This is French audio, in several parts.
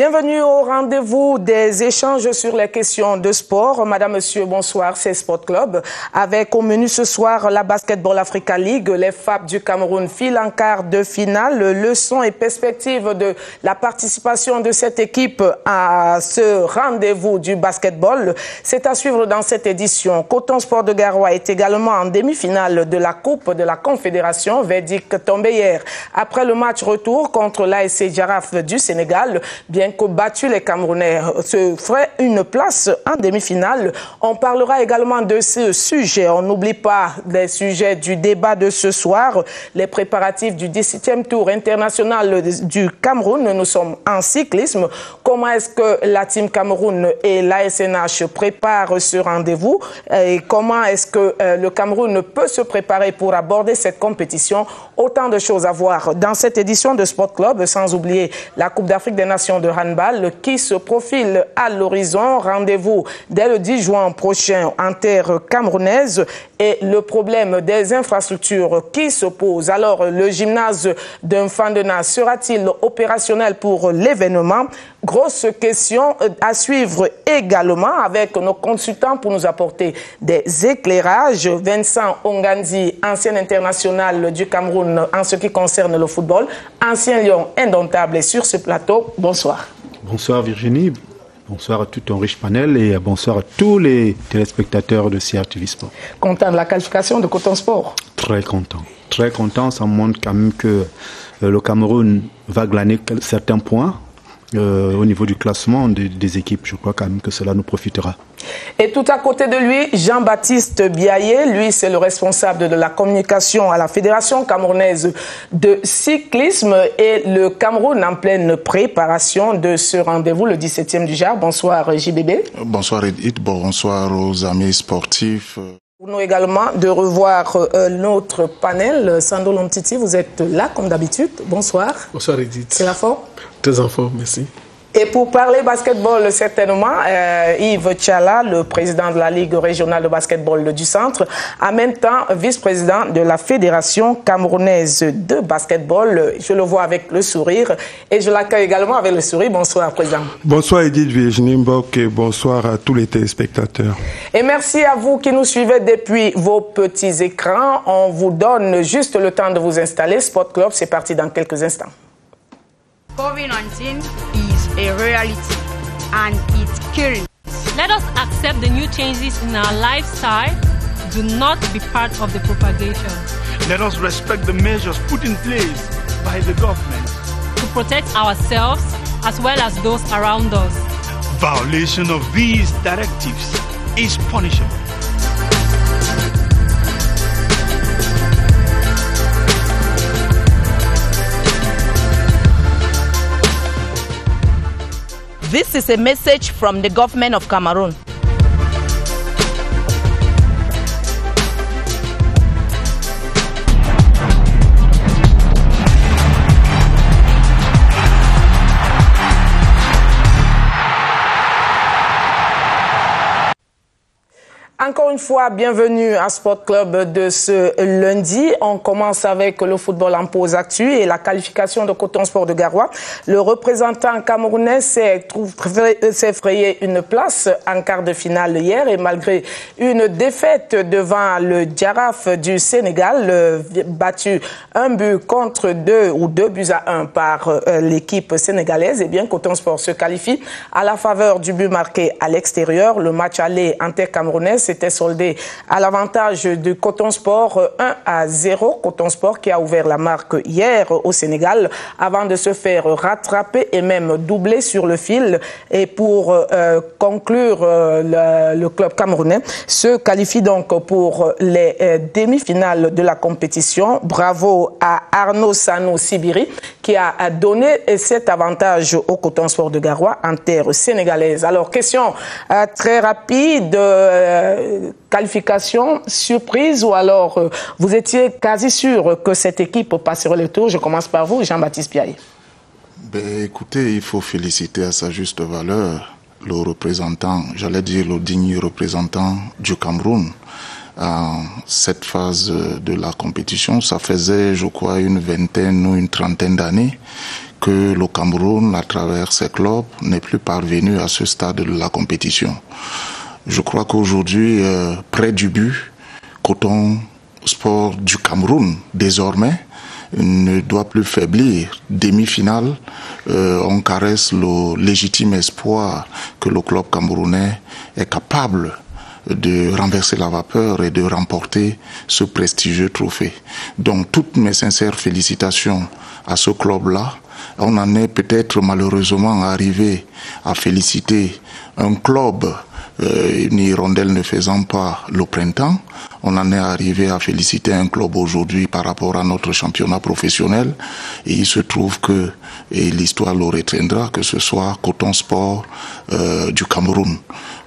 Bienvenue au rendez-vous des échanges sur les questions de sport. Madame, monsieur, bonsoir, c'est Sport Club. Avec au menu ce soir la Basketball Africa League. Les FAP du Cameroun filent en quart de finale. Leçons et perspectives de la participation de cette équipe à ce rendez-vous du basketball. C'est à suivre dans cette édition. Coton Sport de Garoua est également en demi-finale de la Coupe de la Confédération. Verdict tombé hier après le match retour contre l'ASC Giraffe du Sénégal. Bien que battu, les Camerounais se feraient une place en demi-finale. On parlera également de ce sujet. On n'oublie pas les sujets du débat de ce soir. Les préparatifs du 17e tour international du Cameroun. Nous sommes en cyclisme. Comment est-ce que la Team Cameroun et l'ASNH préparent ce rendez-vous? Et comment est-ce que le Cameroun peut se préparer pour aborder cette compétition? Autant de choses à voir dans cette édition de Sport Club, sans oublier la Coupe d'Afrique des Nations de handball qui se profile à l'horizon. Rendez-vous dès le 10 juin prochain en terre camerounaise et le problème des infrastructures qui se pose. Alors, le gymnase d'Infandena sera-t-il opérationnel pour l'événement? Grosse question à suivre également avec nos consultants pour nous apporter des éclairages. Vincent Onganzi, ancien international du Cameroun en ce qui concerne le football, ancien lion indomptable, est sur ce plateau. Bonsoir. Bonsoir Virginie, bonsoir à tout ton riche panel et bonsoir à tous les téléspectateurs de CRTV Sport. Content de la qualification de Coton Sport? Très content, ça montre quand même que le Cameroun va glaner certains points au niveau du classement des équipes. Je crois quand même que cela nous profitera. Et tout à côté de lui, Jean-Baptiste Biaye, lui c'est le responsable de la communication à la Fédération camerounaise de cyclisme et le Cameroun en pleine préparation de ce rendez-vous, le 17e du JAR. Bonsoir JBB. Bonsoir Edith, bonsoir aux amis sportifs. Pour nous également de revoir notre panel. Sando Lomtiti, vous êtes là comme d'habitude. Bonsoir. Bonsoir Edith. C'est la forme? Très en forme, merci. Et pour parler basketball, certainement, Yves Tchala, le président de la Ligue régionale de basketball du Centre, en même temps vice-président de la Fédération camerounaise de basketball. Je le vois avec le sourire et je l'accueille également avec le sourire. Bonsoir, président. Bonsoir Edith Virginie Mbok et bonsoir à tous les téléspectateurs. Et merci à vous qui nous suivez depuis vos petits écrans. On vous donne juste le temps de vous installer. Sport Club, c'est parti dans quelques instants. COVID-19 is a reality and it's killing. Let us accept the new changes in our lifestyle. Do not be part of the propagation. Let us respect the measures put in place by the government to protect ourselves as well as those around us. Violation of these directives is punishable. This is a message from the government of Cameroon. Encore une fois, bienvenue à Sport Club de ce lundi. On commence avec le football en pause actu et la qualification de Coton Sport de Garoua. Le représentant camerounais s'est frayé une place en quart de finale hier et malgré une défaite devant le Giraffe du Sénégal, battu 2 buts à 1 par l'équipe sénégalaise, et bien Coton Sport se qualifie à la faveur du but marqué à l'extérieur. Le match aller inter-camerounais s'était soldé à l'avantage du Coton Sport 1-0. Coton Sport qui a ouvert la marque hier au Sénégal avant de se faire rattraper et même doubler sur le fil. Et pour conclure, le club camerounais se qualifie donc pour les demi-finales de la compétition. Bravo à Arnaud Sanou Sibiri qui a donné cet avantage au Coton Sport de Garoua en terre sénégalaise. Alors, question très rapide. Qualification surprise ou alors vous étiez quasi sûr que cette équipe passerait le tour? Je commence par vous, Jean-Baptiste Biaye. Écoutez, il faut féliciter à sa juste valeur le représentant, j'allais dire le digne représentant du Cameroun. Cette phase de la compétition, ça faisait, je crois, une vingtaine ou une trentaine d'années que le Cameroun, à travers ses clubs, n'est plus parvenu à ce stade de la compétition. Je crois qu'aujourd'hui, près du but, Coton Sport du Cameroun, désormais, ne doit plus faiblir. Demi-finale, on caresse le légitime espoir que le club camerounais est capable de renverser la vapeur et de remporter ce prestigieux trophée. Donc toutes mes sincères félicitations à ce club-là. On en est peut-être malheureusement arrivé à féliciter un club, une hirondelle ne faisant pas le printemps. On en est arrivé à féliciter un club aujourd'hui par rapport à notre championnat professionnel. Et il se trouve que, et l'histoire le retiendra, que ce soit Coton Sport du Cameroun.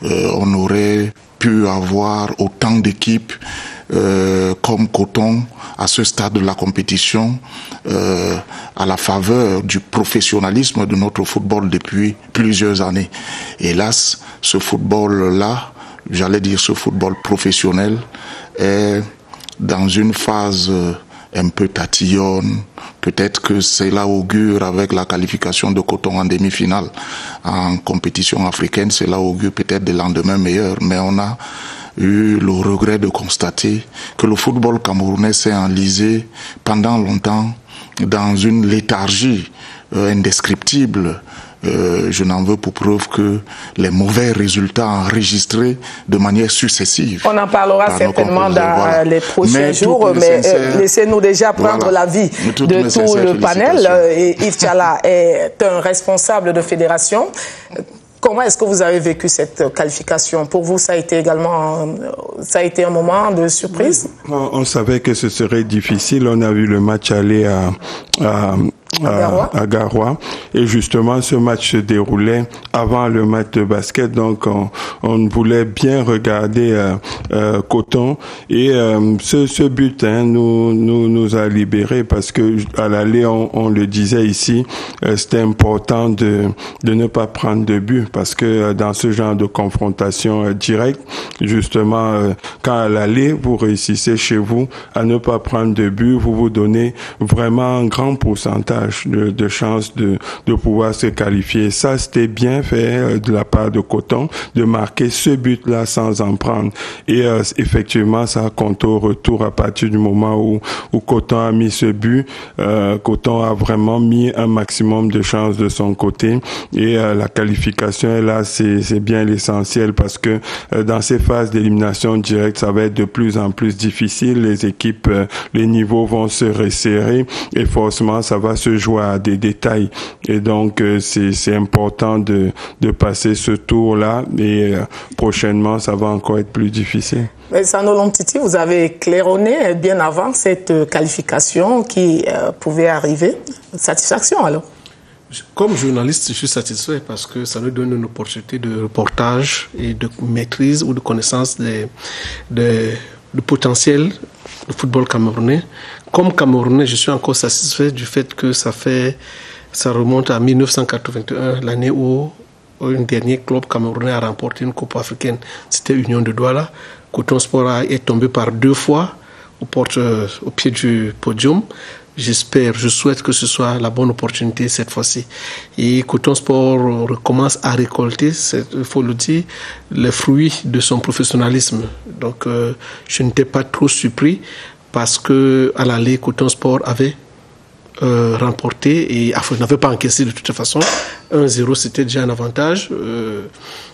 On aurait pu avoir autant d'équipes comme Coton à ce stade de la compétition, à la faveur du professionnalisme de notre football depuis plusieurs années. Hélas, ce football-là, j'allais dire ce football professionnel, est dans une phase un peu tatillonne. Peut-être que cela augure avec la qualification de Coton en demi-finale en compétition africaine, cela augure peut-être des lendemains meilleurs, mais on a eu le regret de constater que le football camerounais s'est enlisé pendant longtemps dans une léthargie indescriptible. Je n'en veux pour preuve que les mauvais résultats enregistrés de manière successive. On en parlera certainement dans les prochains jours, mais laissez-nous déjà prendre l'avis de tout le panel. Et Yves Tchala est un responsable de fédération. Comment est-ce que vous avez vécu cette qualification? Pour vous, ça a été également un moment de surprise? On savait que ce serait difficile. On a vu le match aller à Garoua. Et justement, ce match se déroulait avant le match de basket. Donc, on voulait bien regarder Coton. Et ce but nous a libérés parce que à l'aller, on le disait ici, c'était important de ne pas prendre de but parce que dans ce genre de confrontation directe, justement, quand à l'aller, vous réussissez chez vous à ne pas prendre de but, vous vous donnez vraiment un grand pourcentage de chances de pouvoir se qualifier. Ça, c'était bien fait de la part de Coton, de marquer ce but-là sans en prendre. Et effectivement, ça a compté au retour à partir du moment où Coton a mis ce but. Coton a vraiment mis un maximum de chances de son côté. Et la qualification est là, c'est bien l'essentiel parce que dans ces phases d'élimination directe, ça va être de plus en plus difficile. Les équipes, les niveaux vont se resserrer et forcément, ça va se jouer à des détails. Et donc, c'est important de passer ce tour-là et prochainement, ça va encore être plus difficile. Mais Sano Lomtiti, vous avez claironné bien avant cette qualification qui pouvait arriver. Satisfaction alors? Comme journaliste, je suis satisfait parce que ça nous donne une opportunité de reportage et de maîtrise ou de connaissance du potentiel du football camerounais. Comme Camerounais, je suis encore satisfait du fait que ça remonte à 1981, l'année où un dernier club camerounais a remporté une coupe africaine. C'était Union de Douala. Coton Sport est tombé par 2 fois au pied du podium. Je souhaite que ce soit la bonne opportunité cette fois-ci. Et Coton Sport recommence à récolter, il faut le dire, les fruits de son professionnalisme. Donc, je n'étais pas trop surpris parce que à l'aller, Coton Sport avait remporté et n'avait pas encaissé de toute façon. 1-0, c'était déjà un avantage.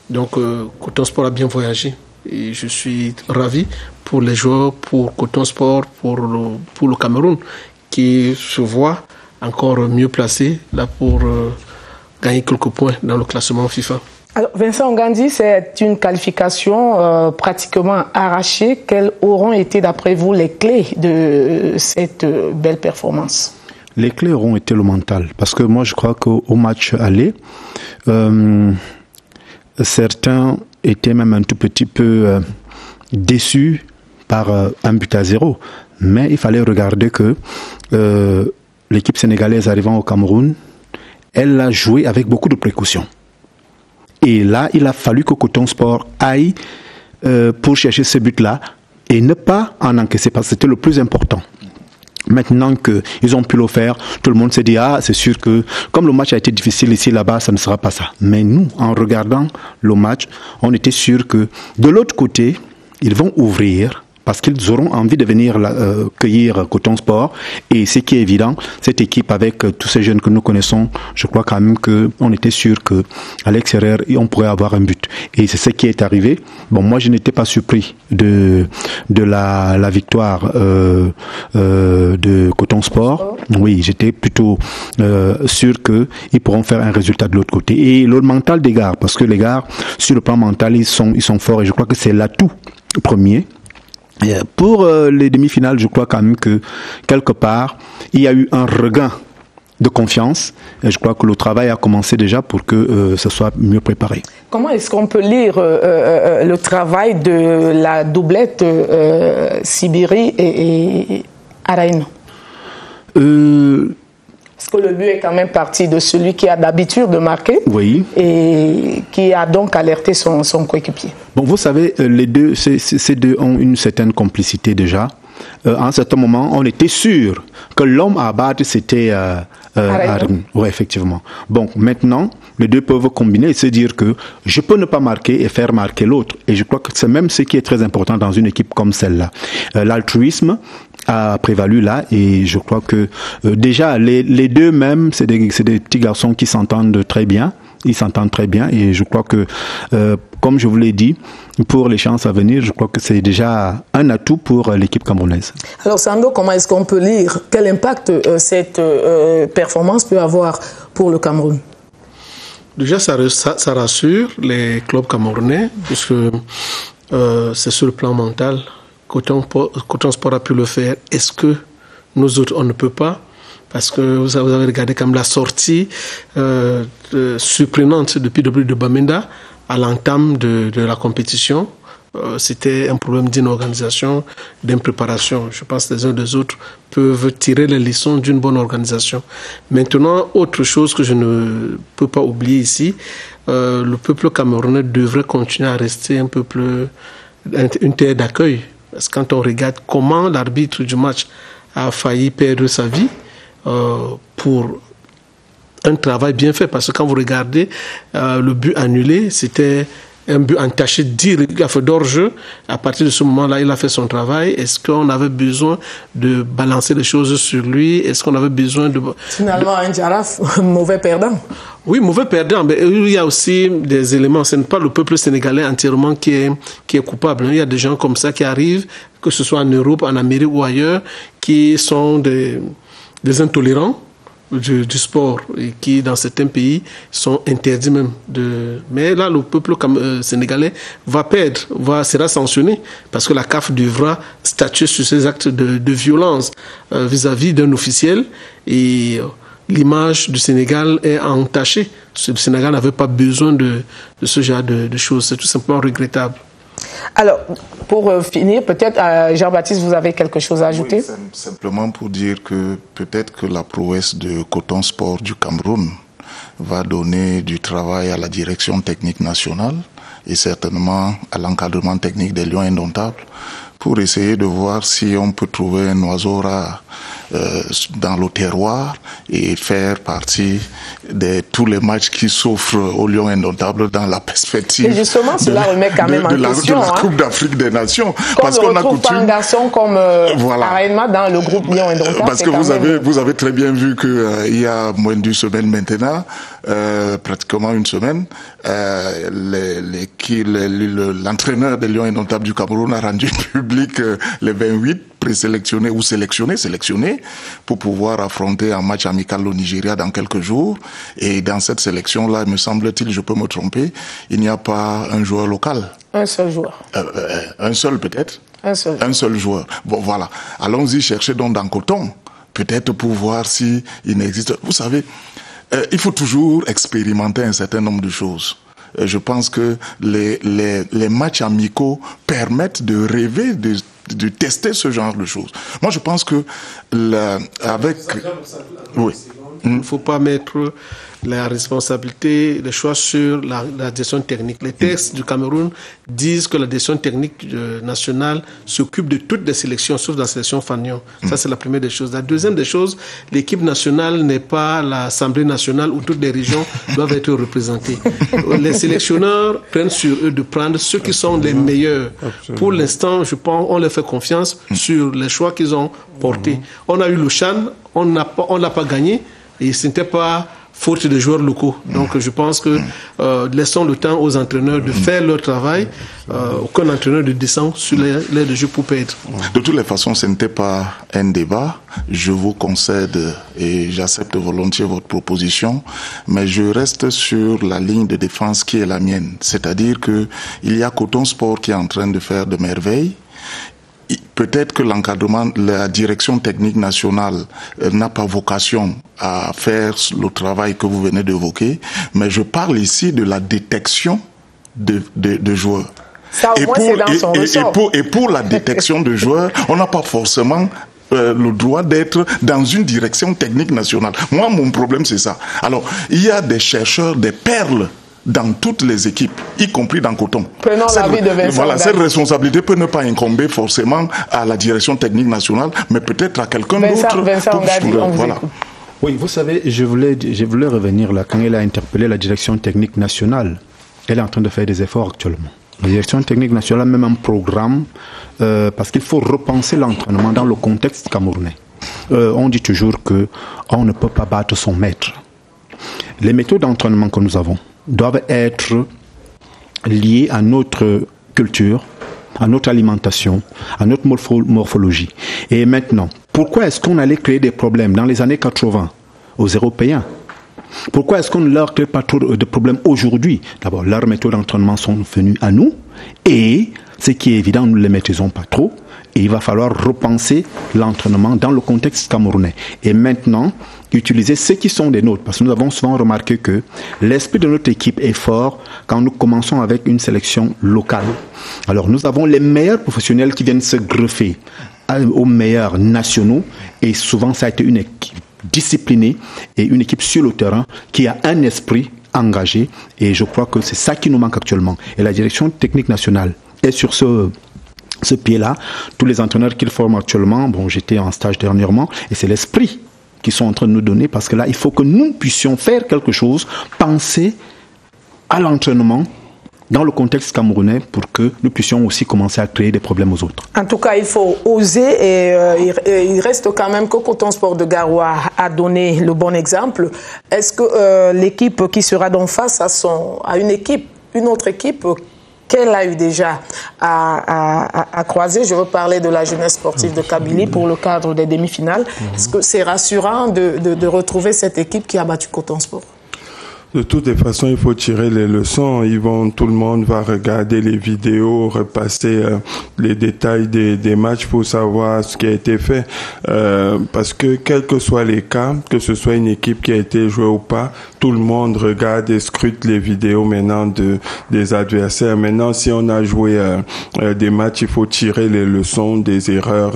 Donc, Coton Sport a bien voyagé. Et je suis ravi pour les joueurs, pour Coton Sport, pour le Cameroun, qui se voit encore mieux placé là pour gagner quelques points dans le classement FIFA. Alors, Vincent Ngandi, c'est une qualification pratiquement arrachée. Quelles auront été, d'après vous, les clés de cette belle performance? Les clés auront été le mental. Parce que moi, je crois qu'au match aller, certains étaient même un tout petit peu déçus par 1-0. Mais il fallait regarder que l'équipe sénégalaise arrivant au Cameroun, elle a joué avec beaucoup de précautions. Et là, il a fallu que Coton Sport aille pour chercher ce but-là et ne pas en encaisser, parce que c'était le plus important. Maintenant qu'ils ont pu le faire, tout le monde s'est dit, c'est sûr que comme le match a été difficile ici, là-bas, ça ne sera pas ça. Mais nous, en regardant le match, on était sûr que de l'autre côté, ils vont ouvrir parce qu'ils auront envie de venir cueillir Coton Sport. Et ce qui est évident, cette équipe avec tous ces jeunes que nous connaissons, je crois quand même qu'on était sûr qu'à l'extérieur, on pourrait avoir un but. Et c'est ce qui est arrivé. Bon, moi, je n'étais pas surpris de la victoire de Coton Sport. Oui, j'étais plutôt sûr qu'ils pourront faire un résultat de l'autre côté. Et le mental des gars, parce que les gars, sur le plan mental, ils sont forts. Et je crois que c'est l'atout premier. Pour les demi-finales, je crois quand même que quelque part, il y a eu un regain de confiance. Et je crois que le travail a commencé déjà pour que ce soit mieux préparé. Comment est-ce qu'on peut lire le travail de la doublette Sibiri et Araino? Parce que le but est quand même parti de celui qui a l'habitude de marquer, oui, et qui a donc alerté son coéquipier. Bon, vous savez, les deux, ces deux ont une certaine complicité déjà. À un certain moment, on était sûr que l'homme à abattre, c'était Araino. Oui, effectivement. Bon, maintenant, les deux peuvent combiner et se dire que je peux ne pas marquer et faire marquer l'autre. Et je crois que c'est même ce qui est très important dans une équipe comme celle-là. L'altruisme a prévalu là et je crois que déjà les deux même c'est des petits garçons qui s'entendent très bien, ils s'entendent très bien et je crois que comme je vous l'ai dit, pour les chances à venir, je crois que c'est déjà un atout pour l'équipe camerounaise. Alors Sando, comment est-ce qu'on peut lire quel impact cette performance peut avoir pour le Cameroun? Déjà ça rassure les clubs camerounais puisque c'est sur le plan mental. Coton Sport a pu le faire. Est-ce que nous autres, on ne peut pas? Parce que vous avez regardé comme la sortie surprenante depuis de Bamenda à l'entame de la compétition. C'était un problème d'inorganisation, d'impréparation. Je pense que les uns des autres peuvent tirer les leçons d'une bonne organisation. Maintenant, autre chose que je ne peux pas oublier ici, le peuple camerounais devrait continuer à rester un peuple, une terre d'accueil. Parce que quand on regarde comment l'arbitre du match a failli perdre sa vie pour un travail bien fait. Parce que quand vous regardez le but annulé, c'était un but entaché direct, il a fait d'hors-jeu. À partir de ce moment-là, il a fait son travail. Est-ce qu'on avait besoin de balancer les choses sur lui? Est-ce qu'on avait besoin de... Finalement, un Jaraf, mauvais perdant. Oui, mauvais perdant, mais il y a aussi des éléments. Ce n'est pas le peuple sénégalais entièrement qui est coupable. Il y a des gens comme ça qui arrivent, que ce soit en Europe, en Amérique ou ailleurs, qui sont des intolérants du sport et qui, dans certains pays, sont interdits même. Mais là, le peuple sénégalais va perdre, sera sanctionné parce que la CAF devra statuer sur ces actes de violence vis-à-vis d'un officiel et... l'image du Sénégal est entachée. Le Sénégal n'avait pas besoin de ce genre de choses. C'est tout simplement regrettable. Alors, pour finir, peut-être, Jean-Baptiste, vous avez quelque chose à ajouter? Oui, simplement pour dire que peut-être que la prouesse de Coton Sport du Cameroun va donner du travail à la direction technique nationale et certainement à l'encadrement technique des Lions Indomptables pour essayer de voir si on peut trouver un oiseau rare dans le terroir et faire partie de tous les matchs qui s'offrent aux Lions Indomptables dans la perspective. Et justement, cela remet quand même en question. De la Coupe d'Afrique des Nations. Parce qu'on a coutume un garçon comme Araino dans le groupe Lions Indomptables. Parce que vous avez très bien vu qu'il y a moins d'une semaine maintenant, pratiquement une semaine, l'entraîneur des Lions Indomptables du Cameroun a rendu public les 28 présélectionnés ou sélectionnés pour pouvoir affronter un match amical au Nigeria dans quelques jours. Et dans cette sélection-là, me semble-t-il, je peux me tromper, il n'y a pas un joueur local. Un seul joueur. Un seul peut-être. Un seul. Un seul joueur. Bon, voilà. Allons-y chercher donc dans Coton, peut-être pour voir si il n'existe. Vous savez, il faut toujours expérimenter un certain nombre de choses. Je pense que les matchs amicaux permettent de rêver, de tester ce genre de choses. Moi, je pense que avec... Oui. Il ne faut pas mettre la responsabilité, les choix sur la direction technique. Les textes du Cameroun disent que la direction technique nationale s'occupe de toutes les sélections, sauf la sélection Fagnon. Ça, c'est la première des choses. La deuxième des choses, l'équipe nationale n'est pas l'Assemblée nationale où toutes les régions doivent être représentées. Les sélectionneurs prennent sur eux de prendre ceux qui sont les meilleurs. Absolument. Pour l'instant, je pense on leur fait confiance sur les choix qu'ils ont portés. On a eu le CHAN, on l'a pas gagné et ce n'était pas faute de joueurs locaux. Donc je pense que laissons le temps aux entraîneurs de faire leur travail. Aucun entraîneur ne descend sur l'aire de jeu pour perdre. De toutes les façons, ce n'était pas un débat. Je vous concède et j'accepte volontiers votre proposition, mais je reste sur la ligne de défense qui est la mienne. C'est-à-dire que il y a Coton Sport qui est en train de faire de merveilles. Peut-être que l'encadrement, la direction technique nationale n'a pas vocation à faire le travail que vous venez d'évoquer, mais je parle ici de la détection de joueurs. Ça, au moins, c'est dans son ressort. Et pour la détection de joueurs, on n'a pas forcément le droit d'être dans une direction technique nationale. Moi, mon problème, c'est ça. Alors, il y a des chercheurs, des perles dans toutes les équipes, y compris dans Coton. Prenons l'avis de Vincent. Voilà, cette responsabilité peut ne pas incomber forcément à la direction technique nationale, mais peut-être à quelqu'un d'autre. Vincent Ngadi, on vous écoute. Oui, vous savez, je voulais revenir là, quand elle a interpellé la direction technique nationale, elle est en train de faire des efforts actuellement. La direction technique nationale a même un programme, parce qu'il faut repenser l'entraînement dans le contexte camerounais. On dit toujours qu'on ne peut pas battre son maître. Les méthodes d'entraînement que nous avons doivent être liées à notre culture, à notre alimentation, à notre morphologie. Et maintenant, pourquoi est-ce qu'on allait créer des problèmes dans les années 80 aux Européens? Pourquoi est-ce qu'on ne leur crée pas trop de problèmes aujourd'hui? D'abord, leurs méthodes d'entraînement sont venues à nous et ce qui est évident, nous ne les maîtrisons pas trop. Et il va falloir repenser l'entraînement dans le contexte camerounais. Et maintenant, utiliser ceux qui sont des nôtres. Parce que nous avons souvent remarqué que l'esprit de notre équipe est fort quand nous commençons avec une sélection locale. Alors nous avons les meilleurs professionnels qui viennent se greffer aux meilleurs nationaux. Et souvent, ça a été une équipe disciplinée et une équipe sur le terrain qui a un esprit engagé. Et je crois que c'est ça qui nous manque actuellement. Et la direction technique nationale est sur ce pied-là. Tous les entraîneurs qu'ils forment actuellement, bon, j'étais en stage dernièrement, et c'est l'esprit qu'ils sont en train de nous donner, parce que là, il faut que nous puissions faire quelque chose, penser à l'entraînement dans le contexte camerounais pour que nous puissions aussi commencer à créer des problèmes aux autres. En tout cas, il faut oser et il reste quand même que Coton Sport de Garoua a donné le bon exemple. Est-ce que l'équipe qui sera donc face à une autre équipe qu'elle a eu déjà à croiser, je veux parler de la jeunesse sportive de Kabylie pour le cadre des demi-finales. Est-ce que c'est rassurant de retrouver cette équipe qui a battu Coton Sport? De toutes les façons, il faut tirer les leçons. Tout le monde va regarder les vidéos, repasser les détails des matchs pour savoir ce qui a été fait. Parce que quels que soient les cas, que ce soit une équipe qui a été jouée ou pas, tout le monde regarde et scrute les vidéos maintenant des adversaires. Maintenant, si on a joué des matchs, il faut tirer les leçons des erreurs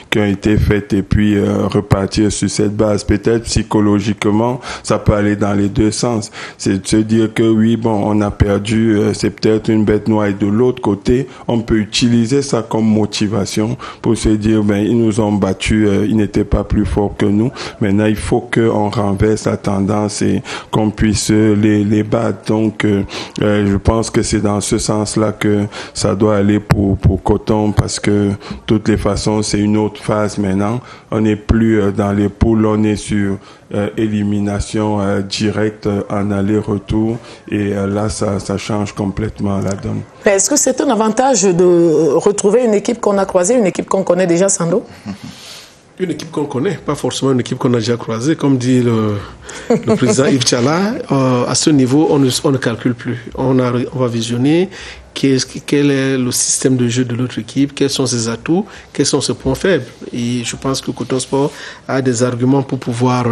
qui ont été faites et puis repartir sur cette base. Peut-être psychologiquement, ça peut aller dans les deux sens. C'est de se dire que oui, bon, on a perdu, c'est peut-être une bête noire. Et de l'autre côté, on peut utiliser ça comme motivation pour se dire, ben, ils nous ont battus, ils n'étaient pas plus forts que nous. Maintenant, il faut qu'on renverse la tendance et qu'on puisse les battre. Donc, je pense que c'est dans ce sens-là que ça doit aller pour Coton, parce que de toutes les façons, c'est une autre phase maintenant. On n'est plus dans les poules, on est sur élimination directe en aller-retour, et là ça change complètement la donne. Est-ce que c'est un avantage de retrouver une équipe qu'on a croisée, une équipe qu'on connaît déjà, Sando? Une équipe qu'on connaît, pas forcément une équipe qu'on a déjà croisée. Comme dit le président Yves Tchala, à ce niveau, on ne calcule plus. On va visionner quel est le système de jeu de l'autre équipe, quels sont ses atouts, quels sont ses points faibles. Et je pense que Coton Sport a des arguments pour pouvoir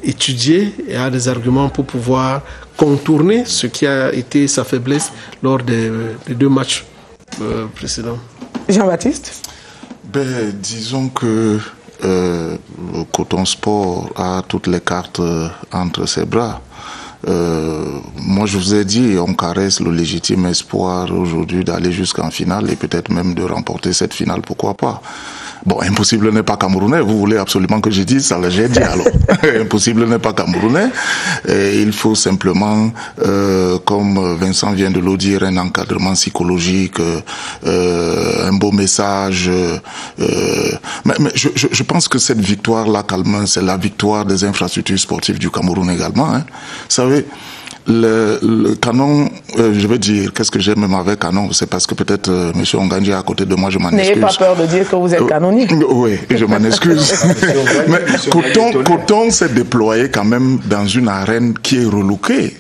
étudier et a des arguments pour pouvoir contourner ce qui a été sa faiblesse lors des deux matchs précédents. Jean-Baptiste? Disons que le Coton Sport a toutes les cartes entre ses bras. Moi, je vous ai dit, on caresse le légitime espoir aujourd'hui d'aller jusqu'en finale et peut-être même de remporter cette finale, pourquoi pas. Bon, impossible n'est pas camerounais. Vous voulez absolument que je dise ça, j'ai dit alors. Impossible n'est pas camerounais. Et il faut simplement, comme Vincent vient de le dire, un encadrement psychologique, un beau message. Mais je pense que cette victoire-là, Calmin, c'est la victoire des infrastructures sportives du Cameroun également. Hein. Vous savez, le canon, je veux dire, qu'est-ce que j'ai même avec canon, c'est parce que peut-être monsieur Onganji est à côté de moi, je m'en excuse. N'ayez pas peur de dire que vous êtes canonique. Oui, je m'en excuse. Mais Coton s'est déployé quand même dans une arène qui est relookée,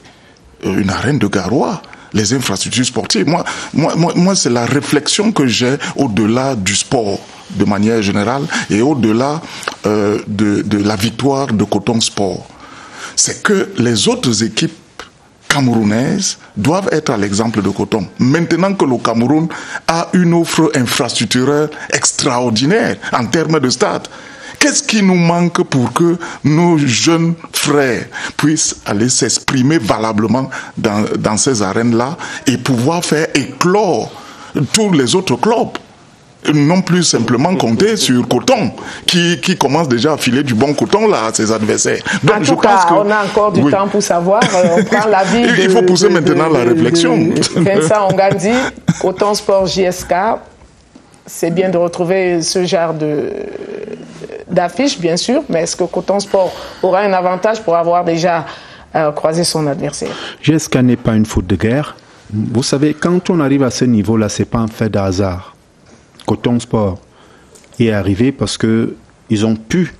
une arène de Garoua. Les infrastructures sportives. Moi, c'est la réflexion que j'ai au-delà du sport de manière générale et au-delà de la victoire de Coton Sport. C'est que les autres équipes camerounaises doivent être à l'exemple de Coton. Maintenant que le Cameroun a une offre infrastructurelle extraordinaire en termes de stade, qu'est-ce qui nous manque pour que nos jeunes frères puissent aller s'exprimer valablement dans ces arènes-là et pouvoir faire éclore tous les autres clubs? Non plus simplement compter sur Coton, qui commence déjà à filer du bon coton là à ses adversaires. Donc, en tout cas, on a encore du temps pour savoir. On prend l'avis. Il faut pousser maintenant la réflexion. Vincent Onganji, Coton Sport JSK, c'est bien de retrouver ce genre d'affiche, bien sûr, mais est-ce que Coton Sport aura un avantage pour avoir déjà croisé son adversaire? JSK n'est pas une faute de guerre. Vous savez, quand on arrive à ce niveau-là, ce n'est pas un fait de hasard. Coton Sport est arrivé parce qu'ils ont pu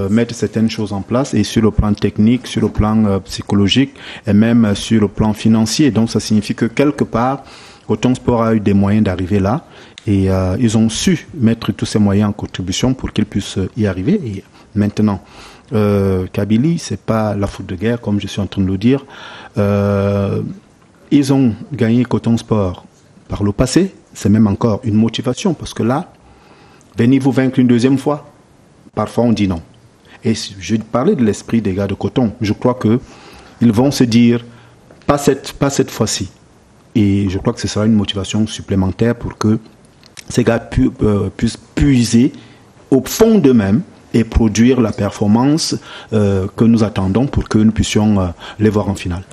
mettre certaines choses en place, et sur le plan technique, sur le plan psychologique et même sur le plan financier. Donc ça signifie que quelque part, Coton Sport a eu des moyens d'arriver là, et ils ont su mettre tous ces moyens en contribution pour qu'ils puissent y arriver. Et maintenant, Kabylie, c'est pas la faute de guerre, comme je suis en train de le dire. Ils ont gagné Coton Sport par le passé. C'est même encore une motivation, parce que là, venez vous vaincre une deuxième fois. Parfois, on dit non. Et je parlais de l'esprit des gars de Coton. Je crois qu'ils vont se dire, pas cette fois-ci. Et je crois que ce sera une motivation supplémentaire pour que ces gars puissent puiser au fond d'eux-mêmes et produire la performance que nous attendons pour que nous puissions les voir en finale.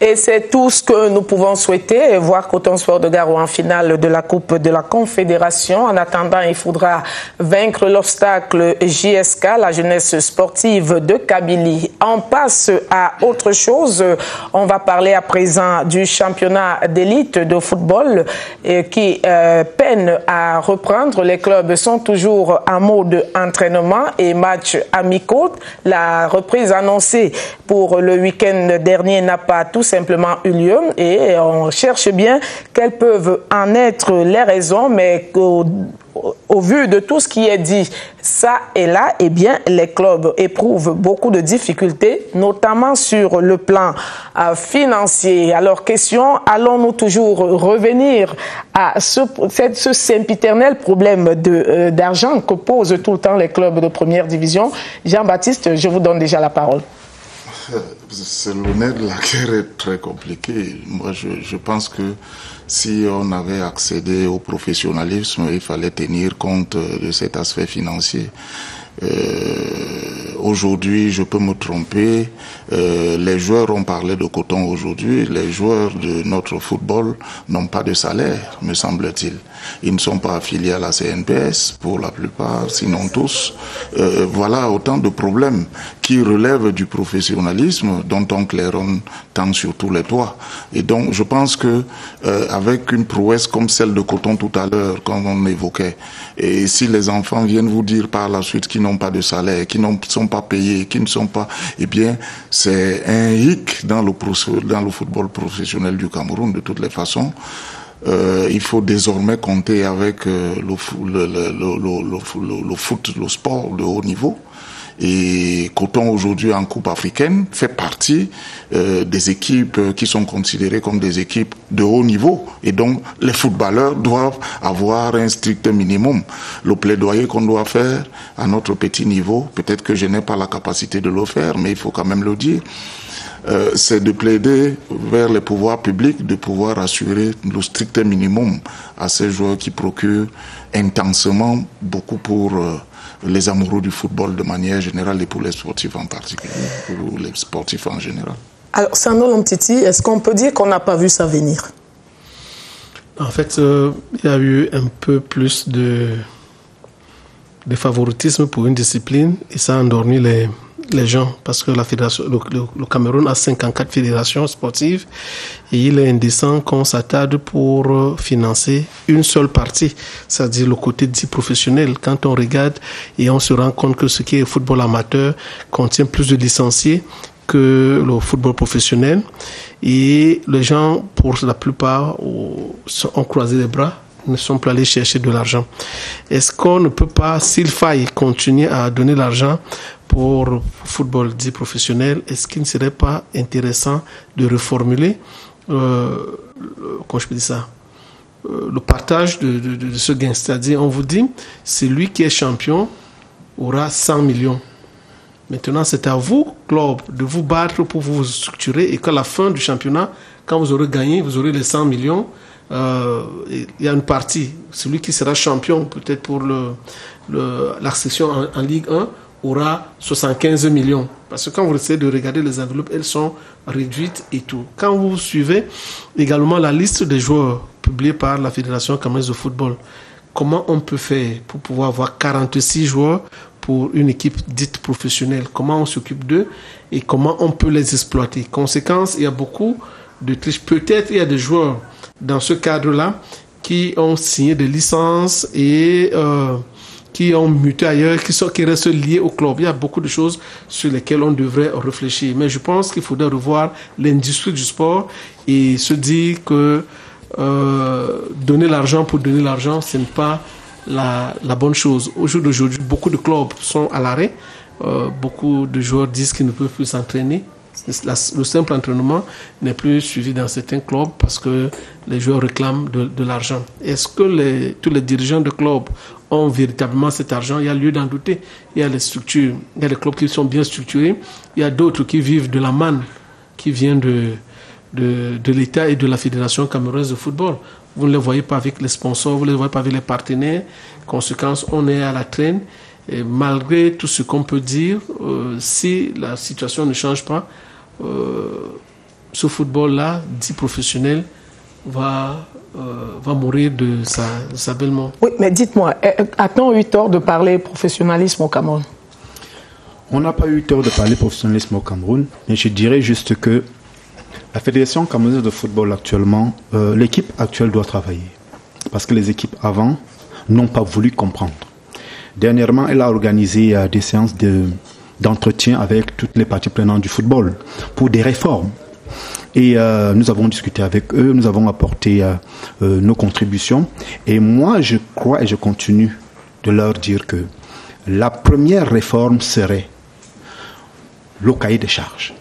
Et c'est tout ce que nous pouvons souhaiter, voir Coton Sport de Garoua en finale de la Coupe de la Confédération. En attendant, il faudra vaincre l'obstacle JSK, la jeunesse sportive de Kabylie. On passe à autre chose. On va parler à présent du championnat d'élite de football qui peine à reprendre. Les clubs sont toujours en mode entraînement et matchs amicaux. La reprise annoncée pour le week-end dernier n'a pas tout simplement eu lieu, et on cherche bien quelles peuvent en être les raisons, mais au vu de tout ce qui est dit ça et là, eh bien, les clubs éprouvent beaucoup de difficultés, notamment sur le plan financier. Alors, question, allons-nous toujours revenir à ce sempiternel problème d'argent que posent tout le temps les clubs de première division? Jean-Baptiste, je vous donne déjà la parole. C'est le nerf de la guerre est très compliqué. Moi, je pense que si on avait accédé au professionnalisme, il fallait tenir compte de cet aspect financier. Aujourd'hui, je peux me tromper, les joueurs ont parlé de Coton aujourd'hui, les joueurs de notre football n'ont pas de salaire, me semble-t-il. Ils ne sont pas affiliés à la CNPS pour la plupart, sinon tous. Voilà autant de problèmes qui relèvent du professionnalisme dont on claironne tant sur tous les toits. Et donc, je pense que avec une prouesse comme celle de Coton tout à l'heure, comme on évoquait, et si les enfants viennent vous dire par la suite qu'ils n'ont pas de salaire, qu'ils ne sont pas payés, qu'ils ne sont pas... Eh bien, c'est un hic dans le football professionnel du Cameroun, de toutes les façons. Il faut désormais compter avec le sport de haut niveau. Et Coton aujourd'hui en Coupe africaine fait partie des équipes qui sont considérées comme des équipes de haut niveau. Et donc les footballeurs doivent avoir un strict minimum. Le plaidoyer qu'on doit faire à notre petit niveau, peut-être que je n'ai pas la capacité de le faire, mais il faut quand même le dire. c'est de plaider vers les pouvoirs publics de pouvoir assurer le strict minimum à ces joueurs qui procurent intensement beaucoup pour les amoureux du football de manière générale et pour les sportifs en particulier, pour les sportifs en général. Alors, Sano Lomtiti, est-ce qu'on peut dire qu'on n'a pas vu ça venir? En fait, il y a eu un peu plus de favoritisme pour une discipline et ça a endormi les gens parce que la fédération, le Cameroun a 54 fédérations sportives et il est indécent qu'on s'attarde pour financer une seule partie, c'est-à-dire le côté dit professionnel. Quand on regarde et on se rend compte que ce qui est football amateur contient plus de licenciés que le football professionnel et les gens, pour la plupart, ont croisé les bras, ne sont plus allés chercher de l'argent. Est-ce qu'on ne peut pas, s'il faille continuer à donner l'argent pour le football dit professionnel, est-ce qu'il ne serait pas intéressant de reformuler comment je peux dire ça, le partage de ce gain? C'est-à-dire, on vous dit, celui qui est champion aura 100 millions. Maintenant, c'est à vous, club, de vous battre pour vous structurer et qu'à la fin du championnat, quand vous aurez gagné, vous aurez les 100 millions. Il y a une partie, celui qui sera champion, peut-être pour la section en Ligue 1, aura 75 millions. Parce que quand vous essayez de regarder les enveloppes, elles sont réduites et tout. Quand vous suivez également la liste des joueurs publiée par la Fédération camerounaise de football, comment on peut faire pour pouvoir avoir 46 joueurs pour une équipe dite professionnelle? Comment on s'occupe d'eux et comment on peut les exploiter? Conséquence, il y a beaucoup de triches. Peut-être il y a des joueurs dans ce cadre-là qui ont signé des licences et qui ont muté ailleurs, qui restent liés au club. Il y a beaucoup de choses sur lesquelles on devrait réfléchir. Mais je pense qu'il faudrait revoir l'industrie du sport et se dire que donner l'argent pour donner l'argent, ce n'est pas la bonne chose. Au jour d'aujourd'hui, beaucoup de clubs sont à l'arrêt. Beaucoup de joueurs disent qu'ils ne peuvent plus s'entraîner. Le simple entraînement n'est plus suivi dans certains clubs parce que les joueurs réclament de l'argent. Est-ce que tous les dirigeants de clubs ont véritablement cet argent? Il y a lieu d'en douter. Il y a les structures, il y a les clubs qui sont bien structurés. Il y a d'autres qui vivent de la manne qui vient de l'État et de la Fédération camerounaise de football. Vous ne les voyez pas avec les sponsors, vous ne les voyez pas avec les partenaires. Conséquence, on est à la traîne. Et malgré tout ce qu'on peut dire, si la situation ne change pas, ce football-là, dit professionnel, va mourir de sa belle mort. Oui, mais dites-moi, a-t-on eu tort de parler professionnalisme au Cameroun? On n'a pas eu tort de parler professionnalisme au Cameroun, mais je dirais juste que la Fédération camerounaise de football actuellement, l'équipe actuelle doit travailler. Parce que les équipes avant n'ont pas voulu comprendre. Dernièrement, elle a organisé des séances d'entretien avec toutes les parties prenantes du football pour des réformes. Et nous avons discuté avec eux, nous avons apporté nos contributions. Et moi, je crois et je continue de leur dire que la première réforme serait le cahier des charges.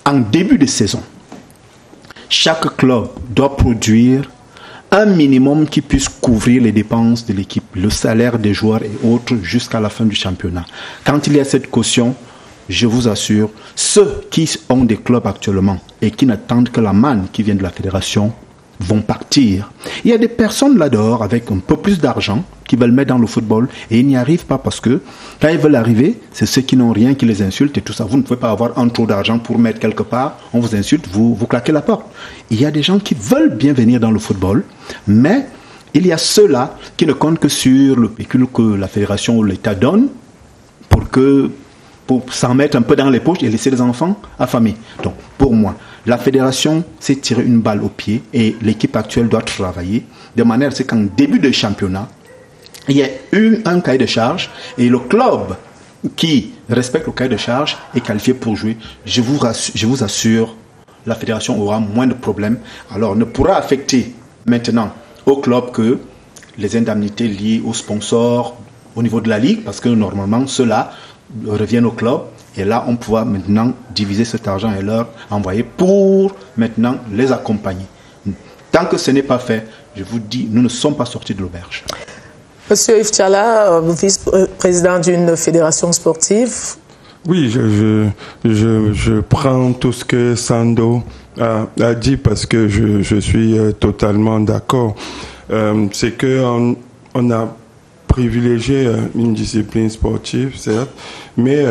En début de saison, chaque club doit produire un minimum qui puisse couvrir les dépenses de l'équipe, le salaire des joueurs et autres jusqu'à la fin du championnat. Quand il y a cette caution, je vous assure, ceux qui ont des clubs actuellement et qui n'attendent que la manne qui vient de la fédération vont partir. Il y a des personnes là-dehors avec un peu plus d'argent qui veulent mettre dans le football et ils n'y arrivent pas parce que quand ils veulent arriver, c'est ceux qui n'ont rien qui les insultent et tout ça. Vous ne pouvez pas avoir un trop d'argent pour mettre quelque part, on vous insulte, vous claquez la porte. Il y a des gens qui veulent bien venir dans le football, mais il y a ceux-là qui ne comptent que sur le pécule que la fédération ou l'État donne pour s'en mettre un peu dans les poches et laisser les enfants affamés. Donc, pour moi, la fédération s'est tirée une balle au pied et l'équipe actuelle doit travailler de manière à ce qu'en début de championnat, il y ait un cahier de charge et le club qui respecte le cahier de charge est qualifié pour jouer. Je vous assure, la fédération aura moins de problèmes. Alors, ne pourra affecter maintenant au club que les indemnités liées aux sponsors au niveau de la ligue, parce que normalement, ceux-là reviennent au club. Et là, on pourra maintenant diviser cet argent et leur envoyer pour maintenant les accompagner. Tant que ce n'est pas fait, je vous dis, nous ne sommes pas sortis de l'auberge. Monsieur Yves Tchala, vice-président d'une fédération sportive, Oui, je prends tout ce que Sando a dit parce que je suis totalement d'accord. C'est que on a privilégié une discipline sportive, certes, mais...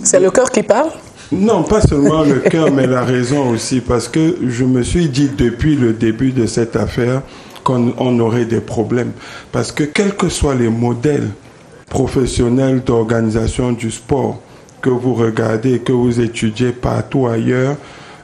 c'est le cœur qui parle? Non, pas seulement le cœur, mais la raison aussi, parce que je me suis dit depuis le début de cette affaire qu'on aurait des problèmes. Parce que quels que soient les modèles professionnels d'organisation du sport que vous regardez, que vous étudiez partout ailleurs,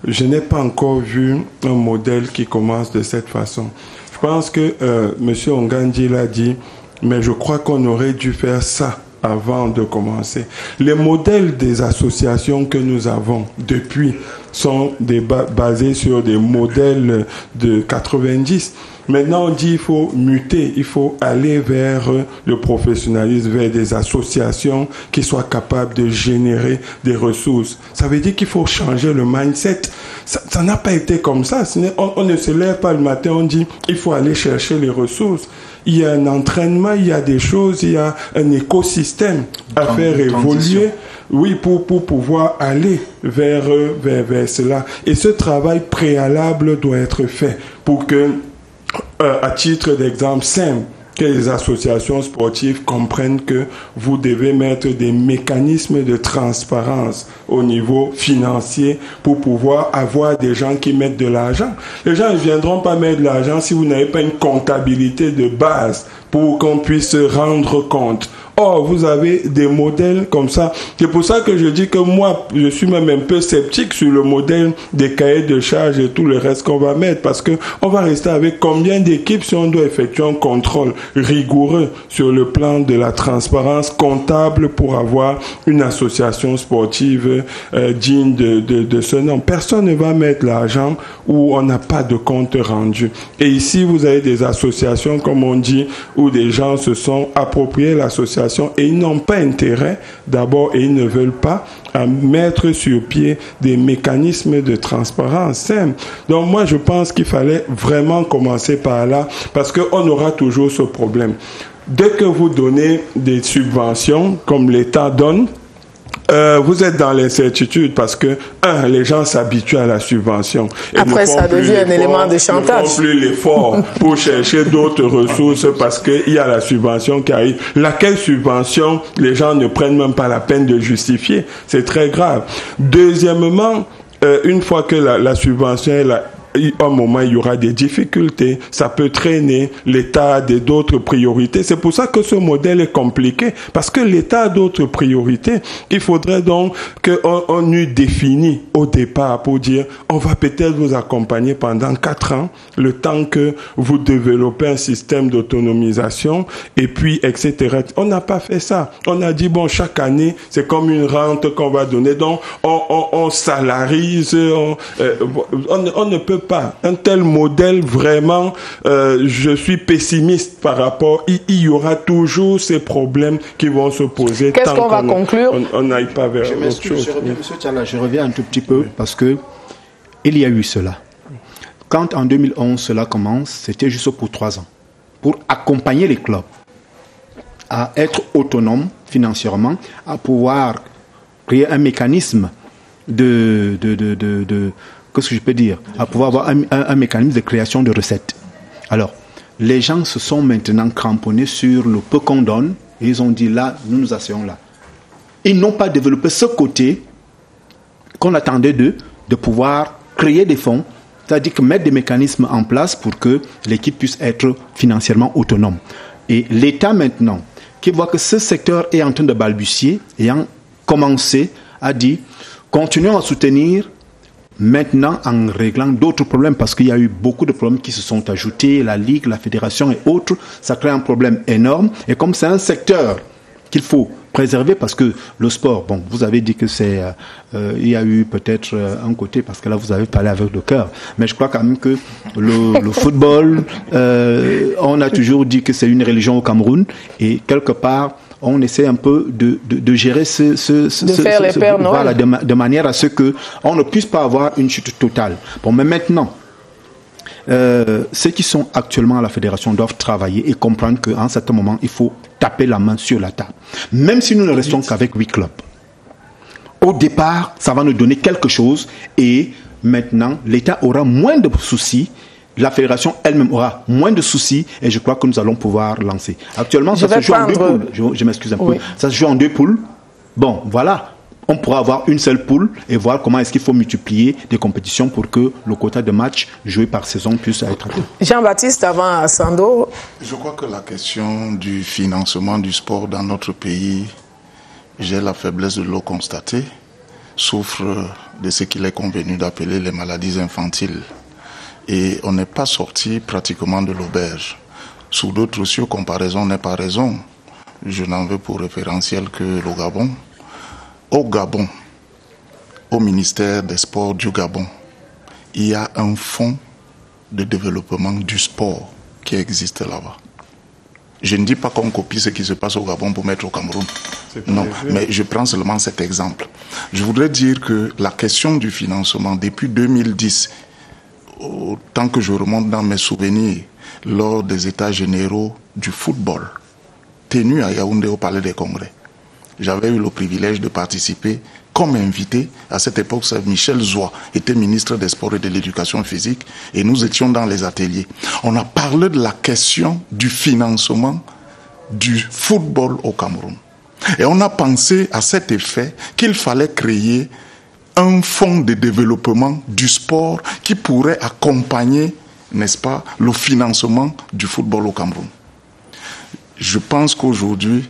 je n'ai pas encore vu un modèle qui commence de cette façon. Je pense que M. Ongandi l'a dit, mais je crois qu'on aurait dû faire ça avant de commencer. Les modèles des associations que nous avons depuis sont basés sur des modèles de 90. Maintenant, on dit qu'il faut muter, il faut aller vers le professionnalisme, vers des associations qui soient capables de générer des ressources. Ça veut dire qu'il faut changer le mindset. Ça n'a pas été comme ça. On ne se lève pas le matin, on dit il faut aller chercher les ressources. Il y a un entraînement, il y a des choses, il y a un écosystème à faire évoluer, oui, pour pouvoir aller vers cela. Et ce travail préalable doit être fait pour que, à titre d'exemple simple, que les associations sportives comprennent que vous devez mettre des mécanismes de transparence au niveau financier pour pouvoir avoir des gens qui mettent de l'argent. Les gens ne viendront pas mettre de l'argent si vous n'avez pas une comptabilité de base pour qu'on puisse se rendre compte. Or, vous avez des modèles comme ça. C'est pour ça que je dis que moi, je suis même un peu sceptique sur le modèle des cahiers de charges et tout le reste qu'on va mettre, parce que on va rester avec combien d'équipes si on doit effectuer un contrôle rigoureux sur le plan de la transparence comptable pour avoir une association sportive digne de ce nom. Personne ne va mettre l'argent où on n'a pas de compte rendu. Et ici, vous avez des associations, comme on dit, où des gens se sont appropriés l'association et ils n'ont pas intérêt, d'abord, et ils ne veulent pas, à mettre sur pied des mécanismes de transparence simples. Donc moi, je pense qu'il fallait vraiment commencer par là, parce qu'on aura toujours ce problème. Dès que vous donnez des subventions, comme l'État donne, vous êtes dans l'incertitude parce que, les gens s'habituent à la subvention. Et après, ça devient un élément de chantage. Ils ne font plus l'effort pour chercher d'autres ressources parce qu'il y a la subvention qui arrive. Laquelle subvention, les gens ne prennent même pas la peine de justifier. C'est très grave. Deuxièmement, une fois que la subvention est là, à un moment, il y aura des difficultés, ça peut traîner, l'État a d'autres priorités. C'est pour ça que ce modèle est compliqué, parce que l'État a d'autres priorités. Il faudrait donc qu'on eût défini au départ pour dire, on va peut-être vous accompagner pendant 4 ans, le temps que vous développez un système d'autonomisation, et puis, etc. On n'a pas fait ça. On a dit, bon, chaque année, c'est comme une rente qu'on va donner. Donc, on salarise, on ne peut pas. Un tel modèle, vraiment, je suis pessimiste par rapport. Il y aura toujours ces problèmes qui vont se poser. Qu'est-ce qu'on va conclure? On n'aille pas vers autre chose. Monsieur Tchalla, je reviens un tout petit peu parce que il y a eu cela. Quand en 2011 cela commence, c'était juste pour 3 ans. Pour accompagner les clubs à être autonomes financièrement, à pouvoir créer un mécanisme qu'est-ce que je peux dire, à pouvoir avoir un mécanisme de création de recettes. Alors, les gens se sont maintenant cramponnés sur le peu qu'on donne et ils ont dit là, nous nous asseyons là. Ils n'ont pas développé ce côté qu'on attendait d'eux, de pouvoir créer des fonds, c'est-à-dire que mettre des mécanismes en place pour que l'équipe puisse être financièrement autonome. Et l'État maintenant, qui voit que ce secteur est en train de balbutier, ayant commencé, a dit, continuons à soutenir maintenant en réglant d'autres problèmes, parce qu'il y a eu beaucoup de problèmes qui se sont ajoutés, la Ligue, la Fédération et autres, ça crée un problème énorme. Et comme c'est un secteur qu'il faut préserver, parce que le sport, bon, vous avez dit que c'est, il y a eu peut-être un côté, parce que là vous avez parlé avec le cœur, mais je crois quand même que le football, on a toujours dit que c'est une religion au Cameroun, et quelque part, on essaie un peu de gérer voilà, de manière à ce que on ne puisse pas avoir une chute totale. Bon, mais maintenant, ceux qui sont actuellement à la fédération doivent travailler et comprendre qu'à un certain moment, il faut taper la main sur la table. Même si nous ne restons qu'avec 8 clubs, au départ, ça va nous donner quelque chose et maintenant, l'État aura moins de soucis. La fédération elle-même aura moins de soucis et je crois que nous allons pouvoir lancer. Actuellement, ça se joue en 2 poules. Je m'excuse un peu. Ça se joue en 2 poules. Bon, voilà. On pourra avoir une seule poule et voir comment est-ce qu'il faut multiplier des compétitions pour que le quota de matchs joués par saison puisse être atteint. Jean-Baptiste, avant Sando. Je crois que la question du financement du sport dans notre pays, j'ai la faiblesse de le constater, souffre de ce qu'il est convenu d'appeler les maladies infantiles. Et on n'est pas sorti pratiquement de l'auberge. Sous d'autres cieux, comparaison n'est pas raison. Je n'en veux pour référentiel que le Gabon. Au Gabon, au ministère des Sports du Gabon, il y a un fonds de développement du sport qui existe là-bas. Je ne dis pas qu'on copie ce qui se passe au Gabon pour mettre au Cameroun. Non, mais je prends seulement cet exemple. Je voudrais dire que la question du financement, depuis 2010, autant que je remonte dans mes souvenirs, lors des états généraux du football, tenus à Yaoundé au Palais des Congrès, j'avais eu le privilège de participer comme invité. À cette époque, Michel Zoua était ministre des Sports et de l'Éducation physique et nous étions dans les ateliers. On a parlé de la question du financement du football au Cameroun. Et on a pensé à cet effet qu'il fallait créer un fonds de développement du sport qui pourrait accompagner, n'est-ce pas, le financement du football au Cameroun. Je pense qu'aujourd'hui,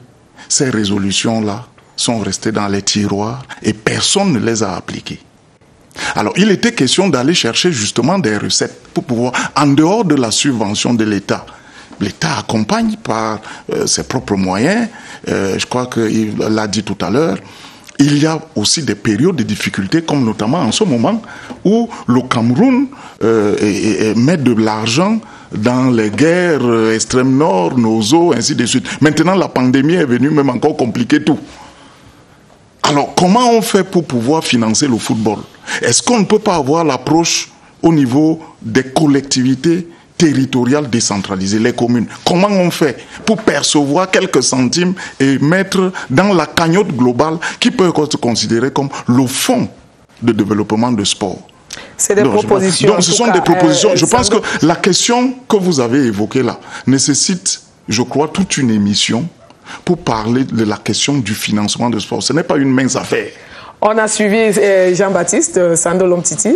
ces résolutions-là sont restées dans les tiroirs et personne ne les a appliquées. Alors, il était question d'aller chercher justement des recettes pour pouvoir, en dehors de la subvention de l'État, l'État accompagne par ses propres moyens, je crois qu'il l'a dit tout à l'heure, il y a aussi des périodes de difficultés, comme notamment en ce moment où le Cameroun met de l'argent dans les guerres extrême nord, Nozo, ainsi de suite. Maintenant, la pandémie est venue même encore compliquer tout. Alors, comment on fait pour pouvoir financer le football? Est-ce qu'on ne peut pas avoir l'approche au niveau des collectivités territoriales décentralisées, les communes? Comment on fait pour percevoir quelques centimes et mettre dans la cagnotte globale qui peut être considérée comme le fonds de développement de sport? C'est des propositions. Donc ce sont des propositions. Je pense que la question que vous avez évoquée là nécessite, je crois, toute une émission pour parler de la question du financement de sport. Ce n'est pas une mince affaire. On a suivi Jean-Baptiste, Sando Lomtiti.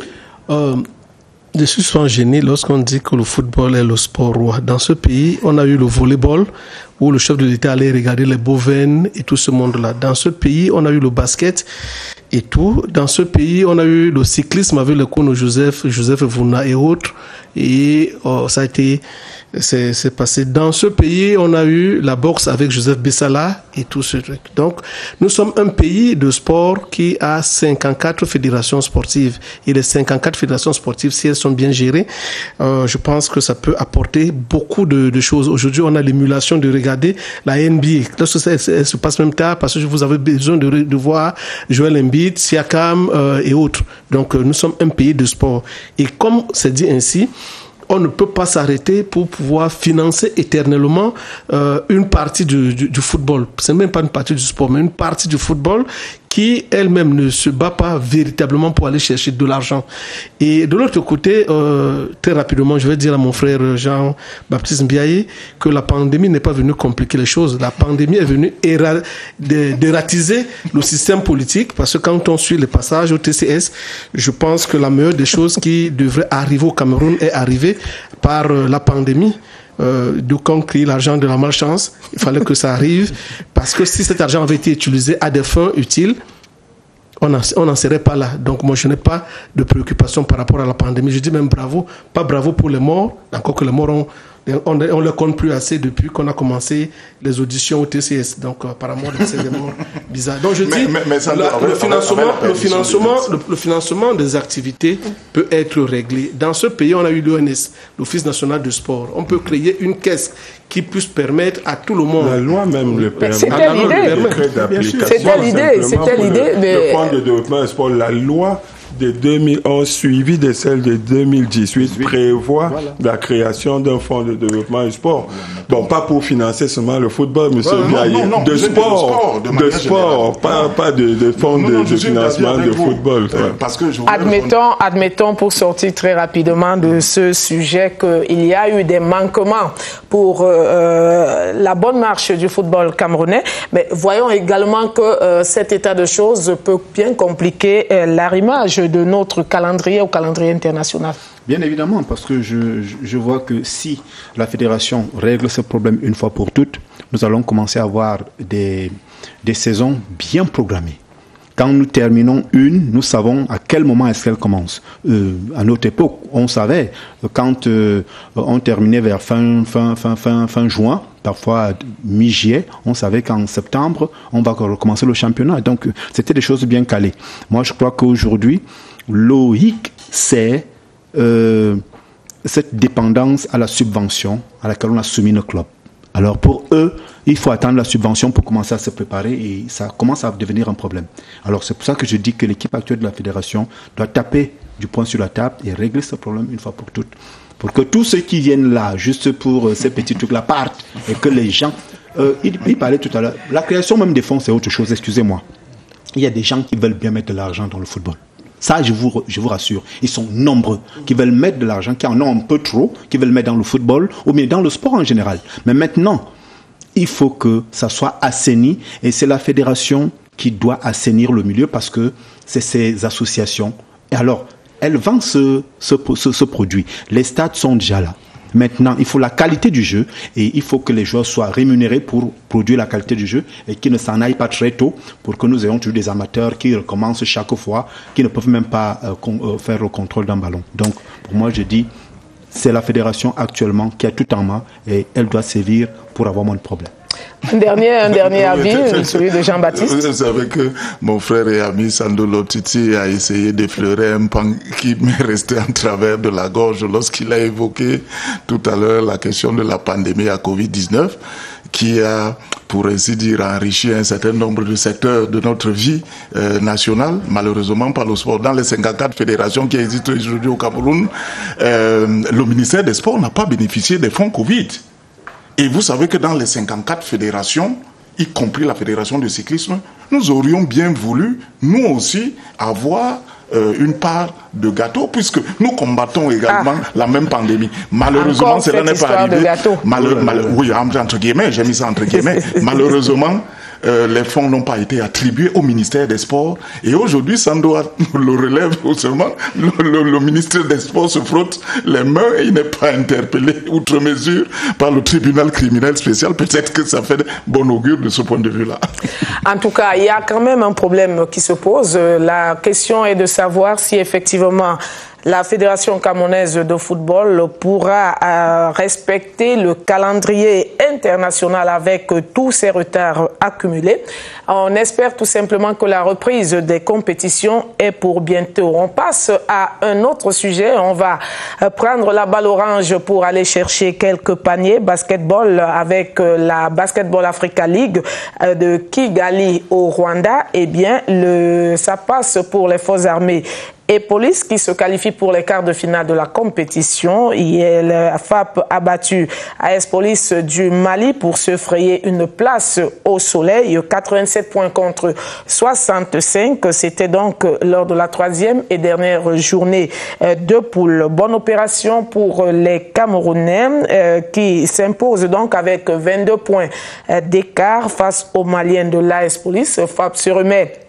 Je suis souvent gêné lorsqu'on dit que le football est le sport roi. Dans ce pays, on a eu le volleyball, où le chef de l'État allait regarder les bovines et tout ce monde-là. Dans ce pays, on a eu le basket et tout. Dans ce pays, on a eu le cyclisme avec le Kono Joseph Vouna et autres. Et ça a été... C'est passé. Dans ce pays, on a eu la boxe avec Joseph Bessala et tout ce truc. Donc, nous sommes un pays de sport qui a 54 fédérations sportives. Et les 54 fédérations sportives, si elles sont bien gérées, je pense que ça peut apporter beaucoup de choses. Aujourd'hui, on a l'émulation de regarder la NBA. Lorsque elle se passe même tard, parce que vous avez besoin de voir Joel Embiid, Siakam et autres. Donc, nous sommes un pays de sport. Et comme c'est dit ainsi, on ne peut pas s'arrêter pour pouvoir financer éternellement une partie du football. Ce n'est même pas une partie du sport, mais une partie du football qui elle-même ne se bat pas véritablement pour aller chercher de l'argent. Et de l'autre côté, très rapidement, je vais dire à mon frère Jean-Baptiste Mbiaye que la pandémie n'est pas venue compliquer les choses. La pandémie est venue dératiser le système politique, parce que quand on suit les passages au TCS, je pense que la meilleure des choses qui devrait arriver au Cameroun est arrivée par la pandémie. D'où qu'on crie l'argent de la malchance, il fallait que ça arrive, parce que si cet argent avait été utilisé à des fins utiles, on n'en serait pas là. Donc moi je n'ai pas de préoccupation par rapport à la pandémie. Je dis même bravo, pas bravo pour les morts, encore que les morts on ne les compte plus assez depuis qu'on a commencé les auditions au TCS. Donc apparemment c'est des morts bizarres. Donc je dis le financement des activités peut être réglé. Dans ce pays, on a eu l'ONS, l'Office national du sport. On peut créer une caisse qui puisse permettre à tout le monde. La loi même le permet. C'était l'idée. C'était l'idée. Le plan de développement du sport, la loi de 2011 suivie de celle de 2018 prévoit la création d'un fonds de développement du sport. Bon, pas pour financer seulement le football, monsieur Biaye, de sport, pas de fonds de financement de football. Parce que admettons pour sortir très rapidement de ce sujet qu'il y a eu des manquements pour la bonne marche du football camerounais, mais voyons également que cet état de choses peut bien compliquer l'arrimage de notre calendrier au calendrier international. Bien évidemment, parce que je vois que si la fédération règle ce problème une fois pour toutes, nous allons commencer à avoir des saisons bien programmées. Quand nous terminons une, nous savons à quel moment est-ce qu'elle commence. À notre époque, on savait, quand on terminait vers fin juin, parfois mi-juillet, on savait qu'en septembre, on va recommencer le championnat. Donc, c'était des choses bien calées. Moi, je crois qu'aujourd'hui, l'OIC, c'est cette dépendance à la subvention à laquelle on a soumis nos clubs. Alors pour eux, il faut attendre la subvention pour commencer à se préparer et ça commence à devenir un problème. Alors c'est pour ça que je dis que l'équipe actuelle de la fédération doit taper du poing sur la table et régler ce problème une fois pour toutes. Pour que tous ceux qui viennent là, juste pour ces petits trucs-là, partent et que les gens... il parlait tout à l'heure, la création même des fonds, c'est autre chose, excusez-moi. Il y a des gens qui veulent bien mettre de l'argent dans le football. Ça, je vous rassure, ils sont nombreux qui veulent mettre de l'argent, qui en ont un peu trop, qui veulent mettre dans le football ou bien dans le sport en général. Mais maintenant, il faut que ça soit assaini et c'est la fédération qui doit assainir le milieu parce que c'est ces associations. Et alors, elles vendent ce produit. Les stades sont déjà là. Maintenant, il faut la qualité du jeu et il faut que les joueurs soient rémunérés pour produire la qualité du jeu et qu'ils ne s'en aillent pas très tôt pour que nous ayons toujours des amateurs qui recommencent chaque fois, qui ne peuvent même pas faire le contrôle d'un ballon. Donc, pour moi, je dis, c'est la fédération actuellement qui a tout en main et elle doit sévir pour avoir moins de problèmes. Un dernier avis, celui de Jean-Baptiste. Vous savez que mon frère et ami Sando Lotiti a essayé d'effleurer un pan qui m'est resté en travers de la gorge lorsqu'il a évoqué tout à l'heure la question de la pandémie à Covid-19 qui a, pour ainsi dire, enrichi un certain nombre de secteurs de notre vie nationale, malheureusement par le sport. Dans les 54 fédérations qui existent aujourd'hui au Cameroun, le ministère des Sports n'a pas bénéficié des fonds Covid. Et vous savez que dans les 54 fédérations, y compris la fédération de cyclisme, nous aurions bien voulu, nous aussi, avoir une part de gâteau, puisque nous combattons également la même pandémie. Malheureusement, cela n'est pas arrivé. Oui, entre guillemets, j'ai mis ça entre guillemets. Malheureusement, les fonds n'ont pas été attribués au ministère des Sports. Et aujourd'hui, Sando le relève seulement. Le ministère des Sports se frotte les mains et il n'est pas interpellé outre mesure par le tribunal criminel spécial. Peut-être que ça fait bon augure de ce point de vue-là. En tout cas, il y a quand même un problème qui se pose. La question est de savoir si effectivement la Fédération camerounaise de football pourra respecter le calendrier international avec tous ces retards accumulés. On espère tout simplement que la reprise des compétitions est pour bientôt. On passe à un autre sujet. On va prendre la balle orange pour aller chercher quelques paniers basketball avec la Basketball Africa League de Kigali au Rwanda. Eh bien, ça passe pour les forces armées et police qui se qualifie pour les quarts de finale de la compétition. Hier, la FAP a battu AS Police du Mali pour se frayer une place au soleil. 87 points contre 65. C'était donc lors de la troisième et dernière journée de poule. Bonne opération pour les Camerounais qui s'imposent donc avec 22 points d'écart face aux Maliens de l'AS Police. FAP se remet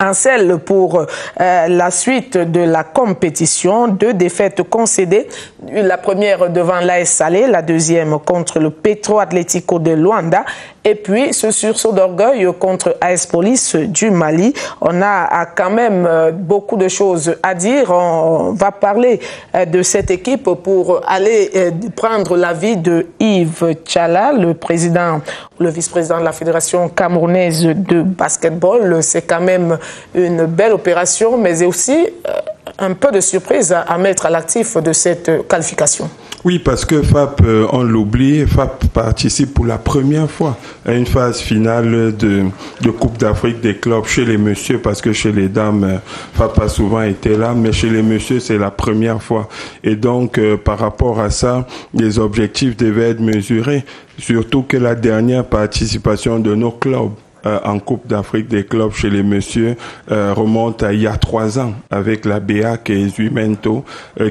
en selle pour la suite de la compétition. 2 défaites concédées. La première devant l'AS Salé, la deuxième contre le Petro Atlético de Luanda. Et puis ce sursaut d'orgueil contre AS Police du Mali. On a quand même beaucoup de choses à dire. On va parler de cette équipe pour aller prendre l'avis de Yves Tchala, le président, le vice-président de la Fédération camerounaise de basketball. C'est quand même une belle opération, mais aussi un peu de surprise à mettre à l'actif de cette qualification. Oui, parce que FAP, on l'oublie, FAP participe pour la première fois à une phase finale de Coupe d'Afrique des clubs chez les messieurs, parce que chez les dames, FAP a souvent été là, mais chez les messieurs, c'est la première fois. Et donc, par rapport à ça, les objectifs devaient être mesurés, surtout que la dernière participation de nos clubs en Coupe d'Afrique des clubs chez les messieurs remonte à il y a 3 ans avec la BEAC et Zumento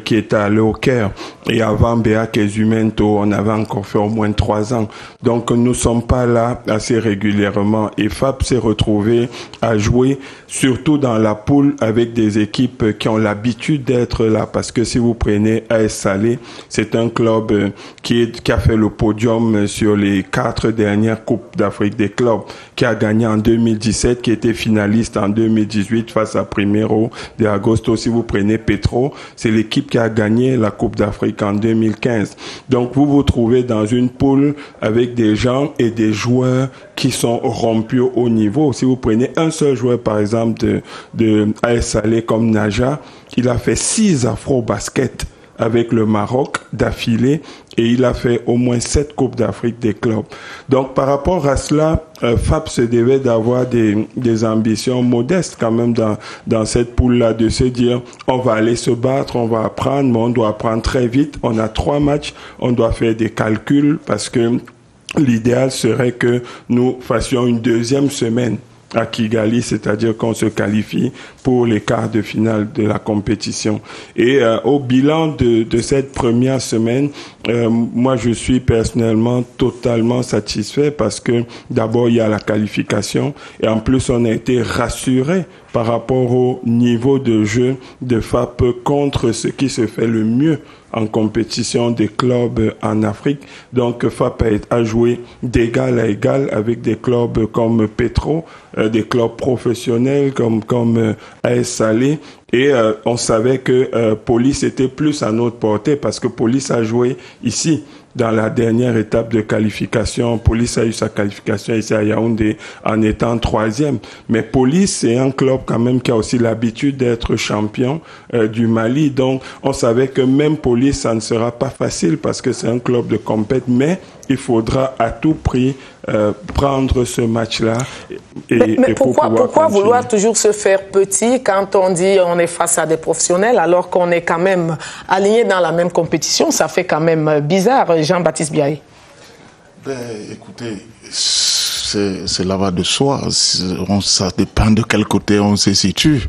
qui était allé au Caire. Et avant BEAC et Zumento, on avait encore fait au moins 3 ans. Donc nous sommes pas là assez régulièrement. Et FAP s'est retrouvé à jouer surtout dans la poule avec des équipes qui ont l'habitude d'être là. Parce que si vous prenez AS Salé, c'est un club qui a fait le podium sur les 4 dernières Coupes d'Afrique des clubs, qui a gagné en 2017, qui était finaliste en 2018 face à Primeiro de Agosto. Si vous prenez Petro, c'est l'équipe qui a gagné la Coupe d'Afrique en 2015. Donc vous vous trouvez dans une poule avec des gens et des joueurs qui sont rompus au haut niveau. Si vous prenez un seul joueur, par exemple, de AS Salé comme Naja, il a fait 6 afro-basket avec le Maroc d'affilée et il a fait au moins 7 Coupes d'Afrique des clubs. Donc par rapport à cela, FAP se devait d'avoir des ambitions modestes quand même dans cette poule-là, de se dire on va aller se battre, on va apprendre, mais on doit apprendre très vite. On a 3 matchs, on doit faire des calculs parce que l'idéal serait que nous fassions une 2e semaine à Kigali, c'est-à-dire qu'on se qualifie pour les quarts de finale de la compétition. Et au bilan de cette première semaine, moi je suis personnellement totalement satisfait parce que d'abord il y a la qualification et en plus on a été rassuré par rapport au niveau de jeu de FAP contre ce qui se fait le mieux en compétition des clubs en Afrique. Donc FAP a joué d'égal à égal avec des clubs comme Petro, des clubs professionnels comme AS Salé. Et on savait que Police était plus à notre portée parce que Police a joué ici. Dans la dernière étape de qualification, Police a eu sa qualification ici à Yaoundé en étant 3e. Mais Police, c'est un club quand même qui a aussi l'habitude d'être champion du Mali. Donc, on savait que même Police, ça ne sera pas facile parce que c'est un club de compète. Mais il faudra à tout prix prendre ce match-là. Mais pourquoi vouloir toujours se faire petit quand on dit on est face à des professionnels alors qu'on est quand même aligné dans la même compétition? Ça fait quand même bizarre, Jean-Baptiste Biaye. Écoutez, cela va de soi. Ça dépend de quel côté on se situe.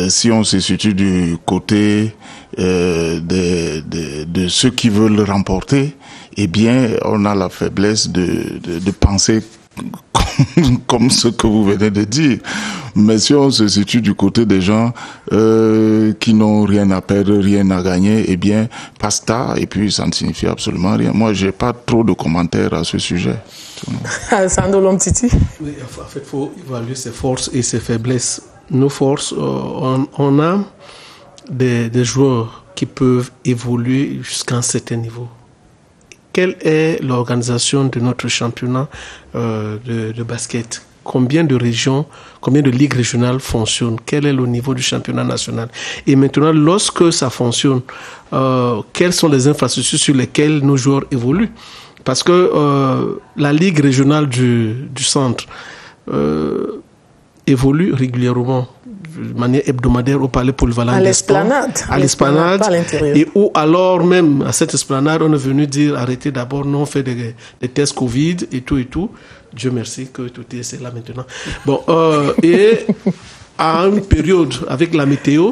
Si on se situe du côté de ceux qui veulent remporter, eh bien, on a la faiblesse de penser comme ce que vous venez de dire. Mais si on se situe du côté des gens qui n'ont rien à perdre, rien à gagner, eh bien, basta, et puis ça ne signifie absolument rien. Moi, j'ai pas trop de commentaires à ce sujet. Sando Lomtiti. Oui, en fait, il faut évaluer ses forces et ses faiblesses. Nos forces, on a des joueurs qui peuvent évoluer jusqu'à un certain niveau. Quelle est l'organisation de notre championnat de basket? Combien de régions, combien de ligues régionales fonctionnent? Quel est le niveau du championnat national? Et maintenant, lorsque ça fonctionne, quelles sont les infrastructures sur lesquelles nos joueurs évoluent? Parce que la ligue régionale du centre évolue régulièrement de manière hebdomadaire au palais polyvalent à l'esplanade, et où alors même à cette esplanade on est venu dire arrêtez d'abord, nous on fait des tests Covid et tout. Dieu merci que tout est là maintenant. Bon, et à une période avec la météo,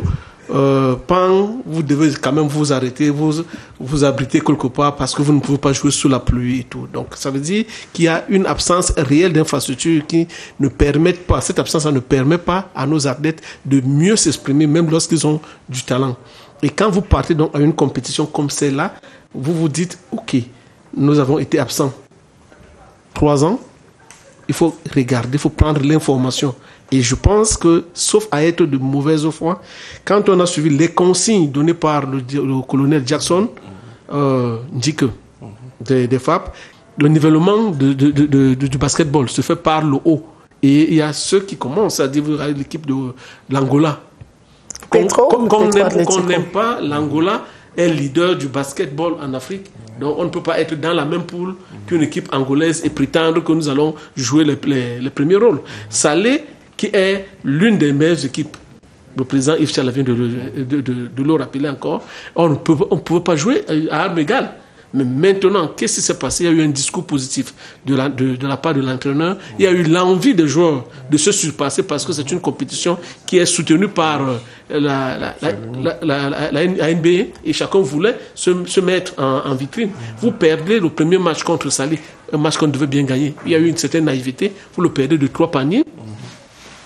vous devez quand même vous arrêter, vous abriter quelque part parce que vous ne pouvez pas jouer sous la pluie et tout. Donc ça veut dire qu'il y a une absence réelle d'infrastructures qui ne permettent pas, cette absence ne permet pas à nos athlètes de mieux s'exprimer même lorsqu'ils ont du talent. Et quand vous partez donc à une compétition comme celle-là, vous vous dites ok, nous avons été absents 3 ans, il faut regarder, il faut prendre l'information. Et je pense que, sauf à être de mauvaise foi, quand on a suivi les consignes données par le colonel Jackson, Ndjike, des FAP, le nivellement du basketball se fait par le haut. Et il y a ceux qui commencent à dire l'équipe de l'Angola. Qu'on n'aime pas l'Angola, un leader du basketball en Afrique. Donc on ne peut pas être dans la même poule qu'une équipe angolaise et prétendre que nous allons jouer les premiers rôles. Salé, qui est l'une des meilleures équipes, le président Yves Tchalla vient de le rappeler encore, on ne peut pas jouer à armes égales. Mais maintenant, qu'est-ce qui s'est passé? Il y a eu un discours positif de la part de l'entraîneur. Il y a eu l'envie des joueurs de se surpasser parce que c'est une compétition qui est soutenue par la NBA et chacun voulait se mettre en vitrine. Vous perdez le premier match contre Salé, un match qu'on devait bien gagner. Il y a eu une certaine naïveté. Vous le perdez de 3 paniers.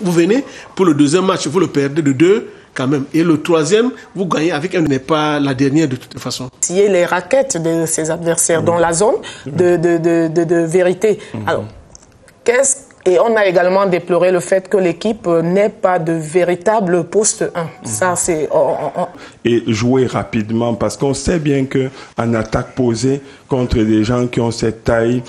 Vous venez pour le deuxième match, vous le perdez de 2 quand même. Et le troisième, vous gagnez avec un, n'est pas la dernière de toute façon. Scier les raquettes de ses adversaires dans la zone de vérité. Alors, et on a également déploré le fait que l'équipe n'ait pas de véritable poste 1. Ça, c'est... Et jouer rapidement, parce qu'on sait bien qu'en attaque posée, contre des gens qui ont cette taille,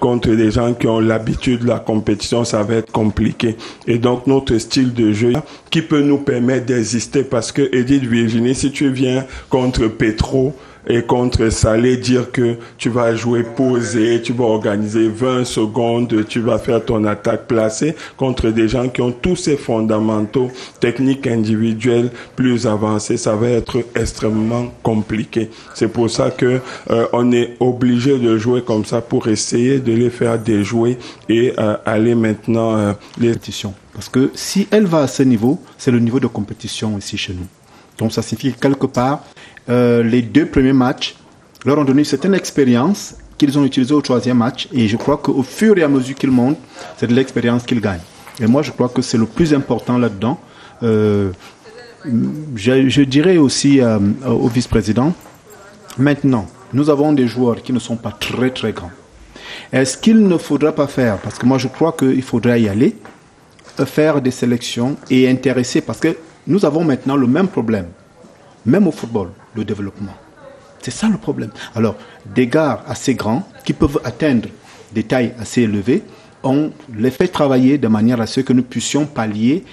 contre des gens qui ont l'habitude de la compétition, ça va être compliqué. Et donc, notre style de jeu qui peut nous permettre d'exister, parce que, Edith Virginie, si tu viens contre Petro, et contre Salé, dire que tu vas jouer posé, tu vas organiser 20 secondes, tu vas faire ton attaque placée contre des gens qui ont tous ces fondamentaux techniques individuels plus avancés, ça va être extrêmement compliqué. C'est pour ça que on est obligé de jouer comme ça pour essayer de les faire déjouer et aller maintenant les compétitions. Parce que si elle va à ce niveau, c'est le niveau de compétition ici chez nous. Donc ça signifie que quelque part, les 2 premiers matchs leur ont donné une certaine expérience qu'ils ont utilisée au 3e match. Et je crois qu'au fur et à mesure qu'ils montent, c'est de l'expérience qu'ils gagnent. Et moi, je crois que c'est le plus important là-dedans. Je dirais aussi au vice-président, maintenant, nous avons des joueurs qui ne sont pas très très grands. Est-ce qu'il ne faudra pas faire, parce que moi je crois qu'il faudra y aller, faire des sélections et intéresser, parce que nous avons maintenant le même problème, même au football, le développement. C'est ça le problème. Alors, des gars assez grands qui peuvent atteindre des tailles assez élevées, on les fait travailler de manière à ce que nous puissions pallier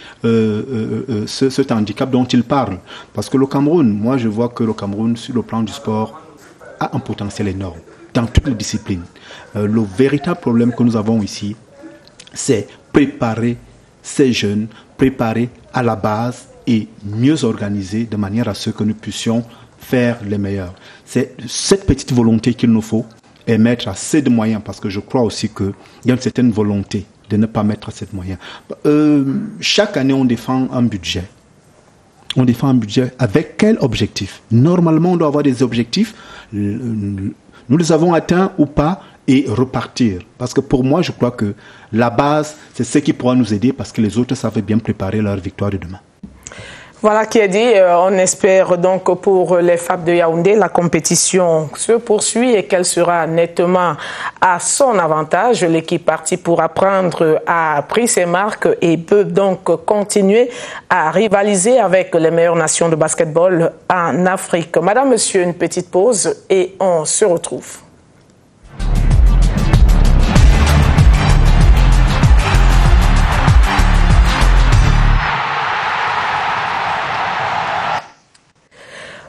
cet handicap dont il parle. Parce que le Cameroun, moi je vois que le Cameroun, sur le plan du sport, a un potentiel énorme dans toutes les disciplines. Le véritable problème que nous avons ici, c'est préparer ces jeunes, préparer à la base et mieux organiser de manière à ce que nous puissions faire les meilleurs. C'est cette petite volonté qu'il nous faut et mettre assez de moyens, parce que je crois aussi qu'il y a une certaine volonté de ne pas mettre assez de moyens. Chaque année, on défend un budget. On défend un budget avec quel objectif? Normalement, on doit avoir des objectifs. Nous les avons atteints ou pas et repartir. Parce que pour moi, je crois que la base, c'est ce qui pourra nous aider, parce que les autres savent bien préparer leur victoire de demain. Voilà qui est dit. On espère donc pour les FAP de Yaoundé, la compétition se poursuit et qu'elle sera nettement à son avantage. L'équipe partie pour apprendre a pris ses marques et peut donc continuer à rivaliser avec les meilleures nations de basketball en Afrique. Madame, monsieur, une petite pause et on se retrouve.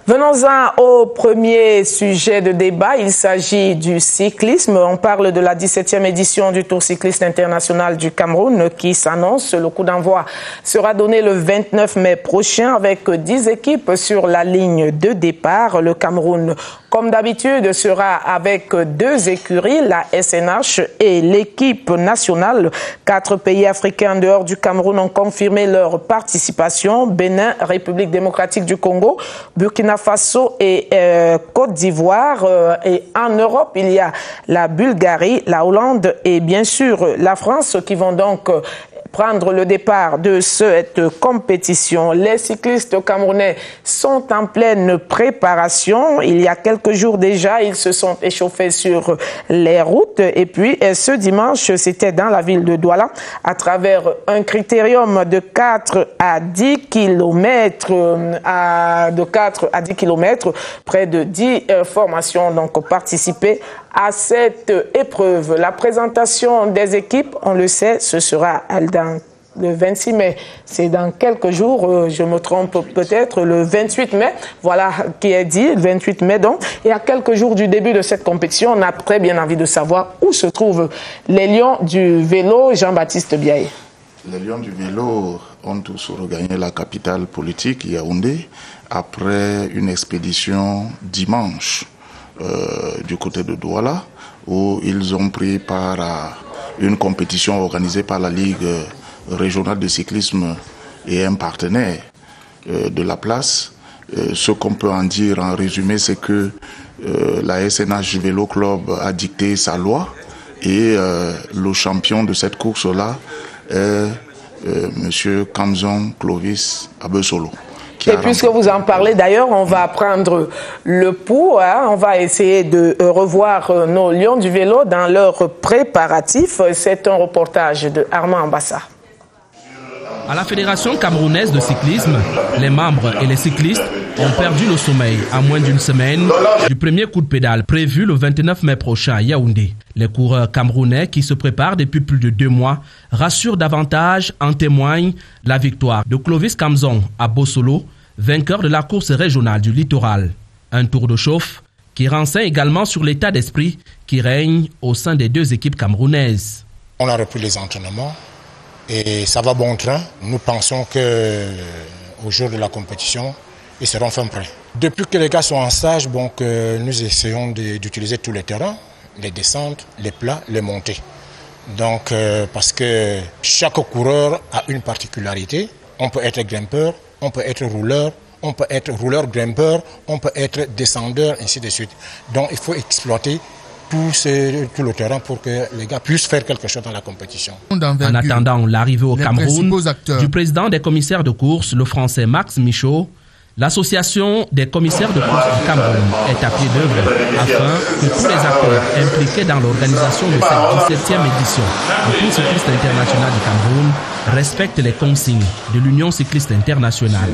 Venons-en au premier sujet de débat. Il s'agit du cyclisme. On parle de la 17e édition du Tour cycliste international du Cameroun qui s'annonce. Le coup d'envoi sera donné le 29 mai prochain avec 10 équipes sur la ligne de départ. Le Cameroun, comme d'habitude, sera avec 2 écuries, la SNH et l'équipe nationale. 4 pays africains en dehors du Cameroun ont confirmé leur participation. Bénin, République démocratique du Congo, Burkina Faso et Côte d'Ivoire. Et en Europe, il y a la Bulgarie, la Hollande et bien sûr la France qui vont donc prendre le départ de cette compétition. Les cyclistes camerounais sont en pleine préparation. Il y a quelques jours déjà, ils se sont échauffés sur les routes. Et puis, ce dimanche, c'était dans la ville de Douala, à travers un critérium de 4 à 10 kilomètres, près de 10 formations donc participaient à cette épreuve. La présentation des équipes, on le sait, ce sera dans le 26 mai. C'est dans quelques jours, je me trompe peut-être, le 28 mai, voilà qui est dit, le 28 mai donc. Et à quelques jours du début de cette compétition, on a très bien envie de savoir où se trouvent les Lions du vélo, Jean-Baptiste Biaye. Les Lions du vélo ont tous regagné la capitale politique, Yaoundé, après une expédition dimanche du côté de Douala, où ils ont pris part à une compétition organisée par la Ligue régionale de cyclisme et un partenaire de la place. Ce qu'on peut en dire en résumé, c'est que la SNH Vélo Club a dicté sa loi et le champion de cette course-là est Monsieur Kamzon Clovis Abesolo. Et puisque vous en parlez, d'ailleurs, on va prendre le pouls, on va essayer de revoir nos Lions du vélo dans leurs préparatifs. C'est un reportage de Armand Ambassa. À la Fédération camerounaise de cyclisme, les membres et les cyclistes ont perdu le sommeil à moins d'une semaine du premier coup de pédale prévu le 29 mai prochain à Yaoundé. Les coureurs camerounais qui se préparent depuis plus de 2 mois rassurent davantage, en témoigne la victoire de Clovis Kamzon à Bosolo, vainqueur de la course régionale du littoral. Un tour de chauffe qui renseigne également sur l'état d'esprit qui règne au sein des 2 équipes camerounaises. On a repris les entraînements et ça va bon train. Nous pensons qu'au jour de la compétition, ils seront fin prêts. Depuis que les gars sont en stage, donc, nous essayons d'utiliser tous les terrains, les descentes, les plats, les montées. Donc, parce que chaque coureur a une particularité. On peut être grimpeur, on peut être rouleur, on peut être rouleur-grimpeur, on peut être descendeur, ainsi de suite. Donc, il faut exploiter tout le terrain pour que les gars puissent faire quelque chose dans la compétition. En attendant l'arrivée au Cameroun du président des commissaires de course, le français Max Michaud, l'association des commissaires de course du Cameroun est à pied d'œuvre afin que tous les acteurs impliqués dans l'organisation de cette 17e édition du Tour cycliste international du Cameroun respectent les consignes de l'Union cycliste internationale.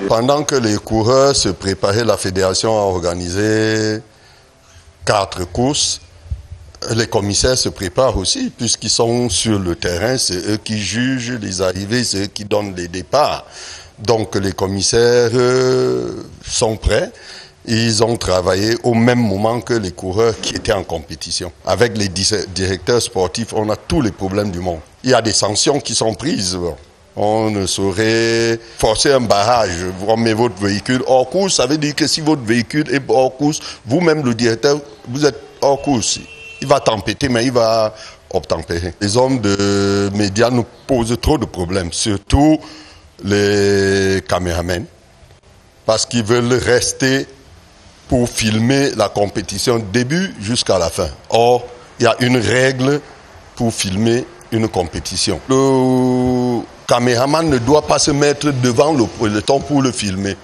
Pendant que les coureurs se préparaient, la fédération a organisé 4 courses. Les commissaires se préparent aussi, puisqu'ils sont sur le terrain, c'est eux qui jugent les arrivées, c'est eux qui donnent les départs. Donc les commissaires sont prêts. Ils ont travaillé au même moment que les coureurs qui étaient en compétition. Avec les directeurs sportifs, on a tous les problèmes du monde. Il y a des sanctions qui sont prises. On ne saurait forcer un barrage. Vous met votre véhicule hors course. Ça veut dire que si votre véhicule est hors course, vous-même le directeur, vous êtes hors course. Il va tempêter, mais il va obtempérer. Les hommes de médias nous posent trop de problèmes, surtout les caméramens, parce qu'ils veulent rester pour filmer la compétition du début jusqu'à la fin. Or, il y a une règle pour filmer une compétition. Le caméraman ne doit pas se mettre devant le peloton pour le filmer.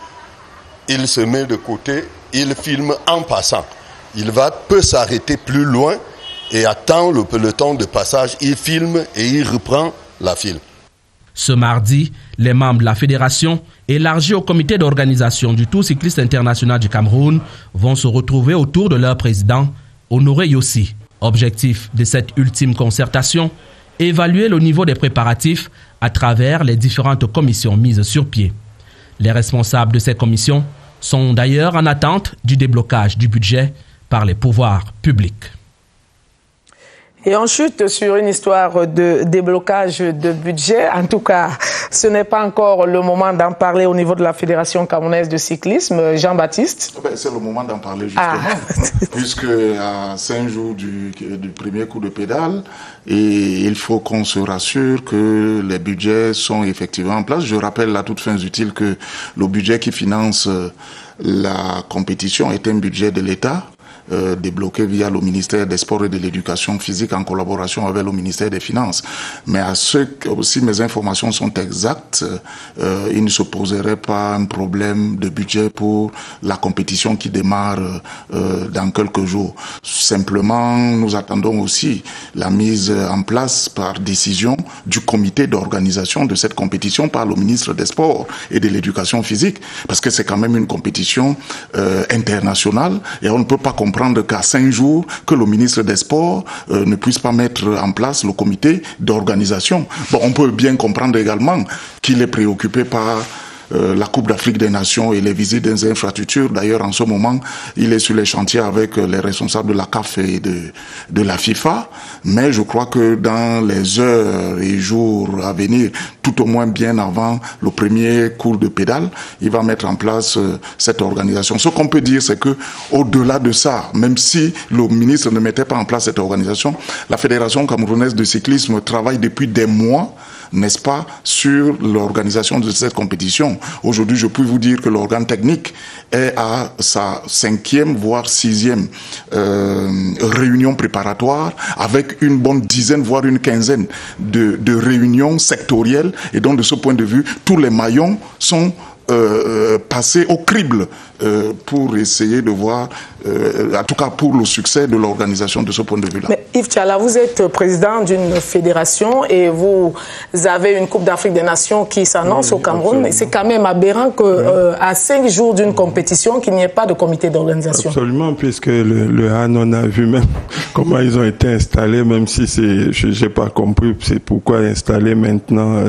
Il se met de côté, il filme en passant. Il peut s'arrêter plus loin et attend le peloton de passage. Il filme et il reprend la file. Ce mardi, les membres de la fédération, élargie au comité d'organisation du Tour cycliste international du Cameroun, vont se retrouver autour de leur président, Honoré Yossi. Objectif de cette ultime concertation, évaluer le niveau des préparatifs à travers les différentes commissions mises sur pied. Les responsables de ces commissions sont d'ailleurs en attente du déblocage du budget par les pouvoirs publics. Et on chute sur une histoire de déblocage de budget. En tout cas, ce n'est pas encore le moment d'en parler au niveau de la Fédération camerounaise de cyclisme. Jean-Baptiste? C'est le moment d'en parler justement, puisque à 5 jours du premier coup de pédale, et il faut qu'on se rassure que les budgets sont effectivement en place. Je rappelle à toutes fins utiles que le budget qui finance la compétition est un budget de l'État, débloqué via le ministère des Sports et de l'Éducation physique en collaboration avec le ministère des Finances. Mais à ce que si mes informations sont exactes, il ne se poserait pas un problème de budget pour la compétition qui démarre dans quelques jours. Simplement, nous attendons aussi la mise en place par décision du comité d'organisation de cette compétition par le ministre des Sports et de l'Éducation physique, parce que c'est quand même une compétition internationale et on ne peut pas comprendre comprendre qu'à 5 jours, que le ministre des Sports ne puisse pas mettre en place le comité d'organisation. Bon, on peut bien comprendre également qu'il est préoccupé par la Coupe d'Afrique des Nations et les visites des infrastructures. D'ailleurs, en ce moment, il est sur les chantiers avec les responsables de la CAF et de la FIFA. Mais je crois que dans les heures et jours à venir, tout au moins bien avant le premier cours de pédale, il va mettre en place cette organisation. Ce qu'on peut dire, c'est que au-delà de ça, même si le ministre ne mettait pas en place cette organisation, la Fédération camerounaise de cyclisme travaille depuis des mois, n'est-ce pas, sur l'organisation de cette compétition. Aujourd'hui, je peux vous dire que l'organe technique est à sa 5e, voire 6e réunion préparatoire, avec une bonne dizaine, voire une quinzaine de réunions sectorielles. Et donc, de ce point de vue, tous les maillons sont passés au crible pour essayer de voir, en tout cas pour le succès de l'organisation de ce point de vue-là. Mais Yves Tchala, vous êtes président d'une fédération et vous avez une Coupe d'Afrique des Nations qui s'annonce au Cameroun. Et c'est quand même aberrant qu'à 5 jours d'une compétition, qu'il n'y ait pas de comité d'organisation. Absolument, puisque le Han, on a vu même comment ils ont été installés, même si je n'ai pas compris c'est pourquoi installés maintenant.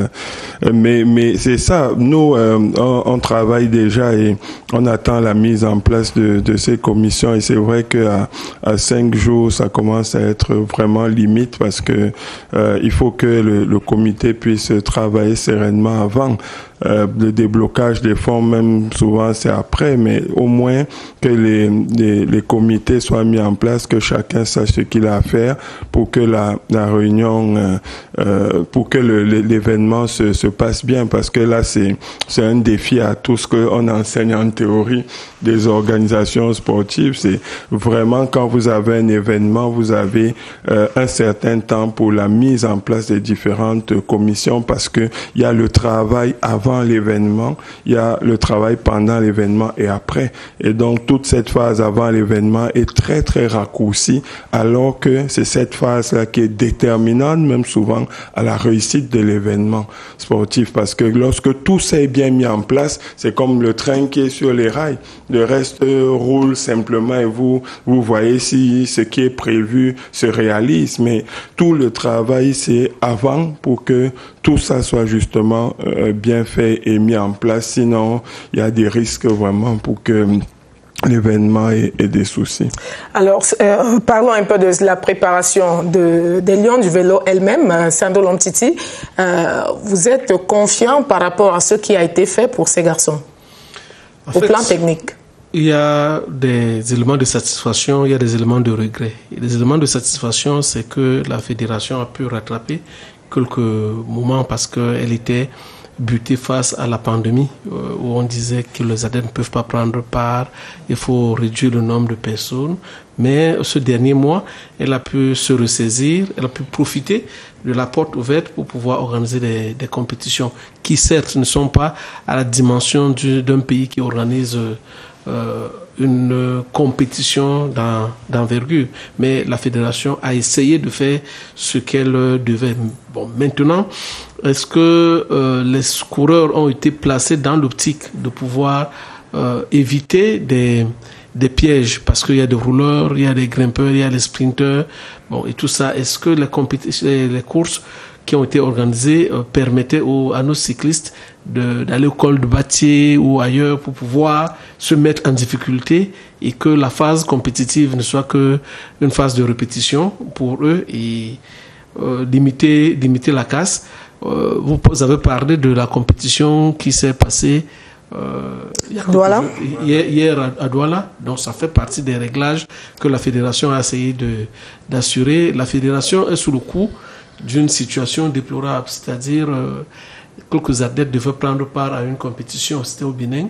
Mais c'est ça, nous, on travaille déjà et on attend la mise en place de ces commissions. Et c'est vrai qu'à 5 jours, ça commence à être vraiment limite parce que il faut que le comité puisse travailler sereinement avant. Le déblocage des fonds, même souvent c'est après, mais au moins que les comités soient mis en place, que chacun sache ce qu'il a à faire pour que la réunion, pour que l'événement se passe bien, parce que là c'est un défi à tout ce qu'on enseigne en théorie des organisations sportives. C'est vraiment quand vous avez un événement, vous avez un certain temps pour la mise en place des différentes commissions, parce que il y a le travail avant l'événement, il y a le travail pendant l'événement et après. Et donc, toute cette phase avant l'événement est très, très raccourcie, alors que c'est cette phase-là qui est déterminante, même souvent, à la réussite de l'événement sportif. Parce que lorsque tout ça est bien mis en place, c'est comme le train qui est sur les rails. Le reste roule simplement et vous voyez si ce qui est prévu se réalise. Mais tout le travail, c'est avant pour que tout ça soit justement bien fait et mis en place. Sinon, il y a des risques vraiment pour que l'événement ait des soucis. Alors, parlons un peu de la préparation des Lions du vélo elles-mêmes. Sando Lomtiti, vous êtes confiant par rapport à ce qui a été fait pour ces garçons, au plan technique? Il y a des éléments de satisfaction, il y a des éléments de regret. Et les éléments de satisfaction, c'est que la fédération a pu rattraper quelques moments parce qu'elle était butée face à la pandémie, où on disait que les athlètes ne peuvent pas prendre part, il faut réduire le nombre de personnes. Mais ce dernier mois, elle a pu se ressaisir, elle a pu profiter de la porte ouverte pour pouvoir organiser des compétitions qui, certes, ne sont pas à la dimension d'un pays qui organise une compétition d'envergure. Mais la fédération a essayé de faire ce qu'elle devait. Bon, maintenant, est-ce que les coureurs ont été placés dans l'optique de pouvoir éviter des pièges, parce qu'il y a des rouleurs, il y a des grimpeurs, il y a des sprinteurs, bon, et tout ça. Est-ce que les courses qui ont été organisées permettaient à nos cyclistes d'aller au col de Batier ou ailleurs pour pouvoir se mettre en difficulté et que la phase compétitive ne soit qu'une phase de répétition pour eux et limiter la casse? Vous avez parlé de la compétition qui s'est passée hier à Douala, donc ça fait partie des réglages que la fédération a essayé d'assurer. La fédération est sous le coup d'une situation déplorable, c'est-à-dire quelques athlètes devaient prendre part à une compétition, c'était au Bénin.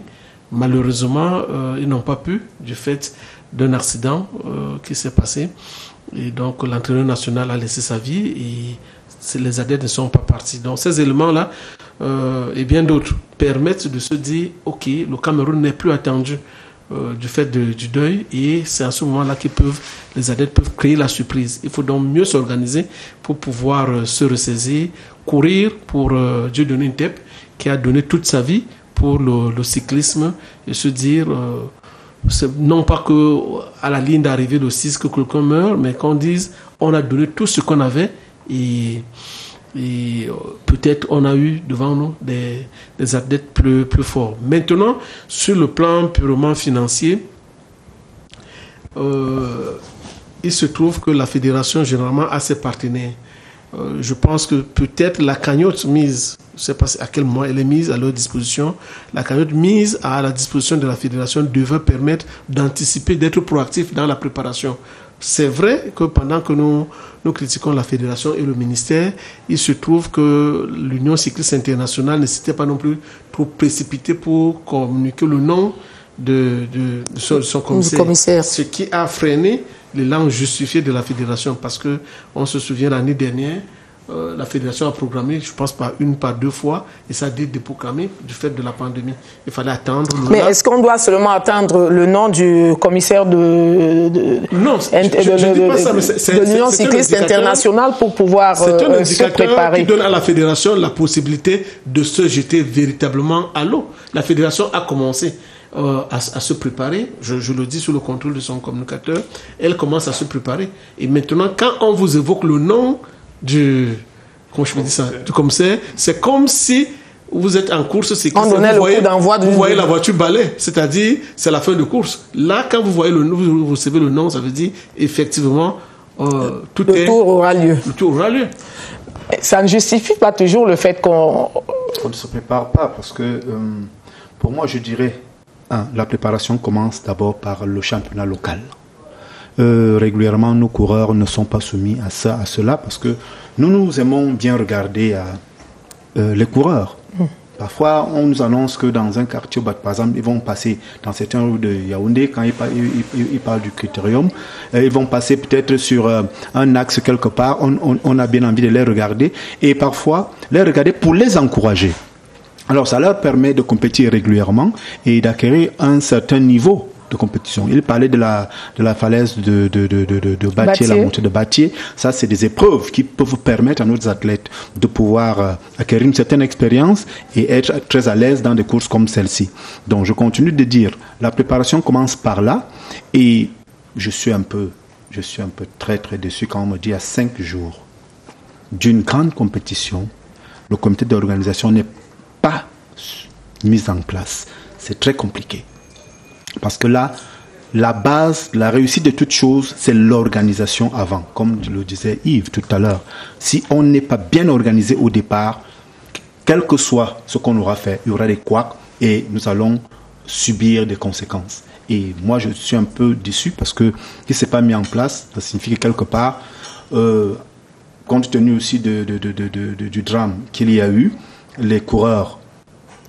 Malheureusement, ils n'ont pas pu du fait d'un accident qui s'est passé. Et donc l'entraîneur national a laissé sa vie et les athlètes ne sont pas partis. Donc ces éléments-là et bien d'autres permettent de se dire ok, le Cameroun n'est plus attendu du fait du deuil, et c'est à ce moment-là que les athlètes peuvent créer la surprise. Il faut donc mieux s'organiser pour pouvoir se ressaisir, courir pour Dieudonné Ntep qui a donné toute sa vie pour le cyclisme, et se dire c'est non pas qu'à la ligne d'arrivée de 6 que quelqu'un meurt, mais qu'on dise on a donné tout ce qu'on avait et peut-être on a eu devant nous des athlètes plus forts. Maintenant, sur le plan purement financier, il se trouve que la fédération généralement a ses partenaires. Je pense que peut-être la cagnotte mise, je ne sais pas à quel moment elle est mise à leur disposition, la cagnotte mise à la disposition de la fédération devrait permettre d'anticiper, d'être proactif dans la préparation. C'est vrai que pendant que nous critiquons la fédération et le ministère, il se trouve que l'Union cycliste internationale ne s'était pas non plus trop précipitée pour communiquer le nom de son commissaire. Ce qui a freiné l'élan justifié de la fédération, parce que on se souvient l'année dernière, la fédération a programmé, je pense par deux fois, et ça a été déprogrammé du fait de la pandémie. Il fallait attendre. Mais est-ce qu'on doit seulement attendre le nom du commissaire de l'Union cycliste internationale pour pouvoir se préparer? Qui donne à la fédération la possibilité de se jeter véritablement à l'eau. La fédération a commencé à se préparer, je le dis sous le contrôle de son communicateur, elle commence à se préparer. Et maintenant, quand on vous évoque le nom du commissaire, c'est comme si vous êtes en course, c'est on donnait le coup d'envoi vous voyez la voiture balai, c'est-à-dire c'est la fin de course. Là, quand vous voyez vous recevez le nom, ça veut dire effectivement le tour aura lieu. Le tour aura lieu. Ça ne justifie pas toujours le fait qu'on ne se prépare pas, parce que pour moi, je dirais la préparation commence d'abord par le championnat local. Régulièrement, nos coureurs ne sont pas soumis à cela, parce que nous aimons bien regarder les coureurs. Parfois, on nous annonce que dans un quartier, par exemple, ils vont passer dans certaines rues de Yaoundé, quand ils parlent du critérium, ils vont passer peut-être sur un axe quelque part, on a bien envie de les regarder, et parfois, les regarder pour les encourager. Alors, ça leur permet de compétir régulièrement et d'acquérir un certain niveau de compétition. Il parlait de la falaise de Batier, la montée de Batier. Ça, c'est des épreuves qui peuvent permettre à nos athlètes de pouvoir acquérir une certaine expérience et être très à l'aise dans des courses comme celle-ci. Donc, je continue de dire, la préparation commence par là, et je suis un peu très, très déçu quand on me dit à 5 jours d'une grande compétition, le comité d'organisation n'est pas mise en place. C'est très compliqué. Parce que là, la base, la réussite de toute chose, c'est l'organisation avant. Comme le disait Yves tout à l'heure. Si on n'est pas bien organisé au départ, quel que soit ce qu'on aura fait, il y aura des couacs et nous allons subir des conséquences. Et moi, je suis un peu déçu parce que ce qui ne s'est pas mis en place, ça signifie que quelque part, compte tenu aussi du drame qu'il y a eu, les coureurs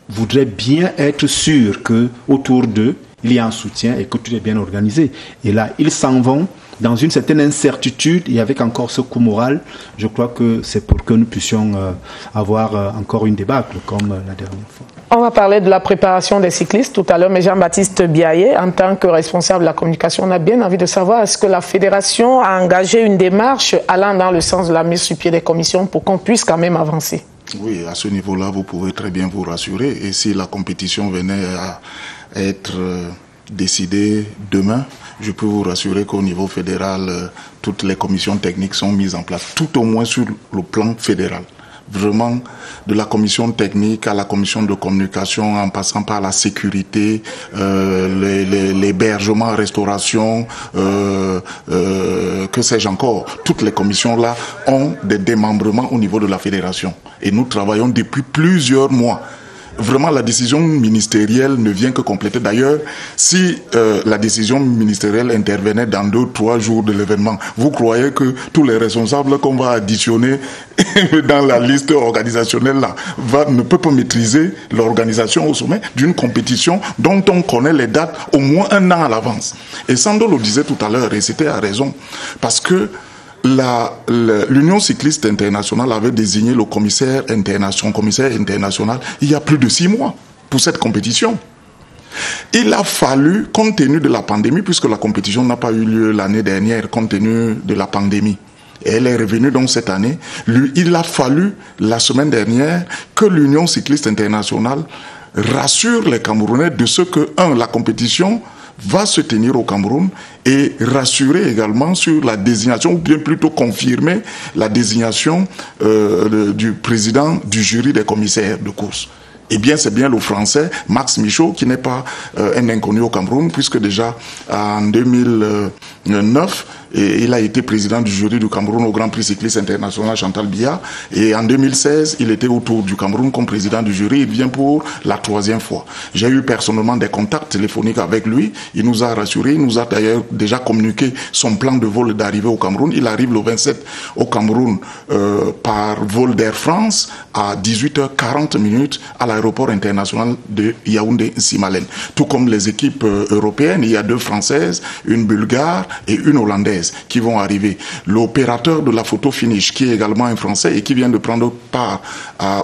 voudraient bien être sûrs qu'autour d'eux, il y a un soutien et que tout est bien organisé. Et là, ils s'en vont dans une certaine incertitude et avec encore ce coup moral. Je crois que c'est pour que nous puissions avoir encore une débâcle comme la dernière fois. On va parler de la préparation des cyclistes tout à l'heure, mais Jean-Baptiste Biaye, en tant que responsable de la communication, on a bien envie de savoir, est-ce que la fédération a engagé une démarche allant dans le sens de la mise sur pied des commissions pour qu'on puisse quand même avancer? Oui, à ce niveau-là, vous pouvez très bien vous rassurer. Et si la compétition venait à être décidée demain, je peux vous rassurer qu'au niveau fédéral, toutes les commissions techniques sont mises en place, tout au moins sur le plan fédéral. Vraiment, de la commission technique à la commission de communication, en passant par la sécurité, l'hébergement, restauration, que sais-je encore. Toutes les commissions-là ont des démembrements au niveau de la fédération. Et nous travaillons depuis plusieurs mois. Vraiment, la décision ministérielle ne vient que compléter. D'ailleurs, si la décision ministérielle intervenait dans 2-3 jours de l'événement, vous croyez que tous les responsables qu'on va additionner dans la liste organisationnelle là, ne peut pas maîtriser l'organisation au sommet d'une compétition dont on connaît les dates au moins 1 an à l'avance. Et Sando le disait tout à l'heure, et c'était à raison, parce que l'Union cycliste internationale avait désigné le commissaire international il y a plus de 6 mois pour cette compétition. Il a fallu, compte tenu de la pandémie, puisque la compétition n'a pas eu lieu l'année dernière, compte tenu de la pandémie, et elle est revenue donc cette année, il a fallu la semaine dernière que l'Union cycliste internationale rassure les Camerounais de ce que, la compétition va se tenir au Cameroun et rassurer également sur la désignation, ou bien plutôt confirmer la désignation du président du jury des commissaires de course. Eh bien, c'est bien le Français Max Michaud, qui n'est pas un inconnu au Cameroun, puisque déjà en 2009, il a été président du jury du Cameroun au Grand Prix cycliste international Chantal Biya. Et en 2016, il était autour du Cameroun comme président du jury. Il vient pour la 3e fois. J'ai eu personnellement des contacts téléphoniques avec lui. Il nous a rassurés. Il nous a d'ailleurs déjà communiqué son plan de vol d'arrivée au Cameroun. Il arrive le 27 au Cameroun par vol d'Air France à 18h40 à l'aéroport international de Yaoundé-Simalène. Tout comme les équipes européennes, il y a 2 Françaises, une Bulgare et une Hollandaise qui vont arriver. L'opérateur de la photo finish, qui est également un Français et qui vient de prendre part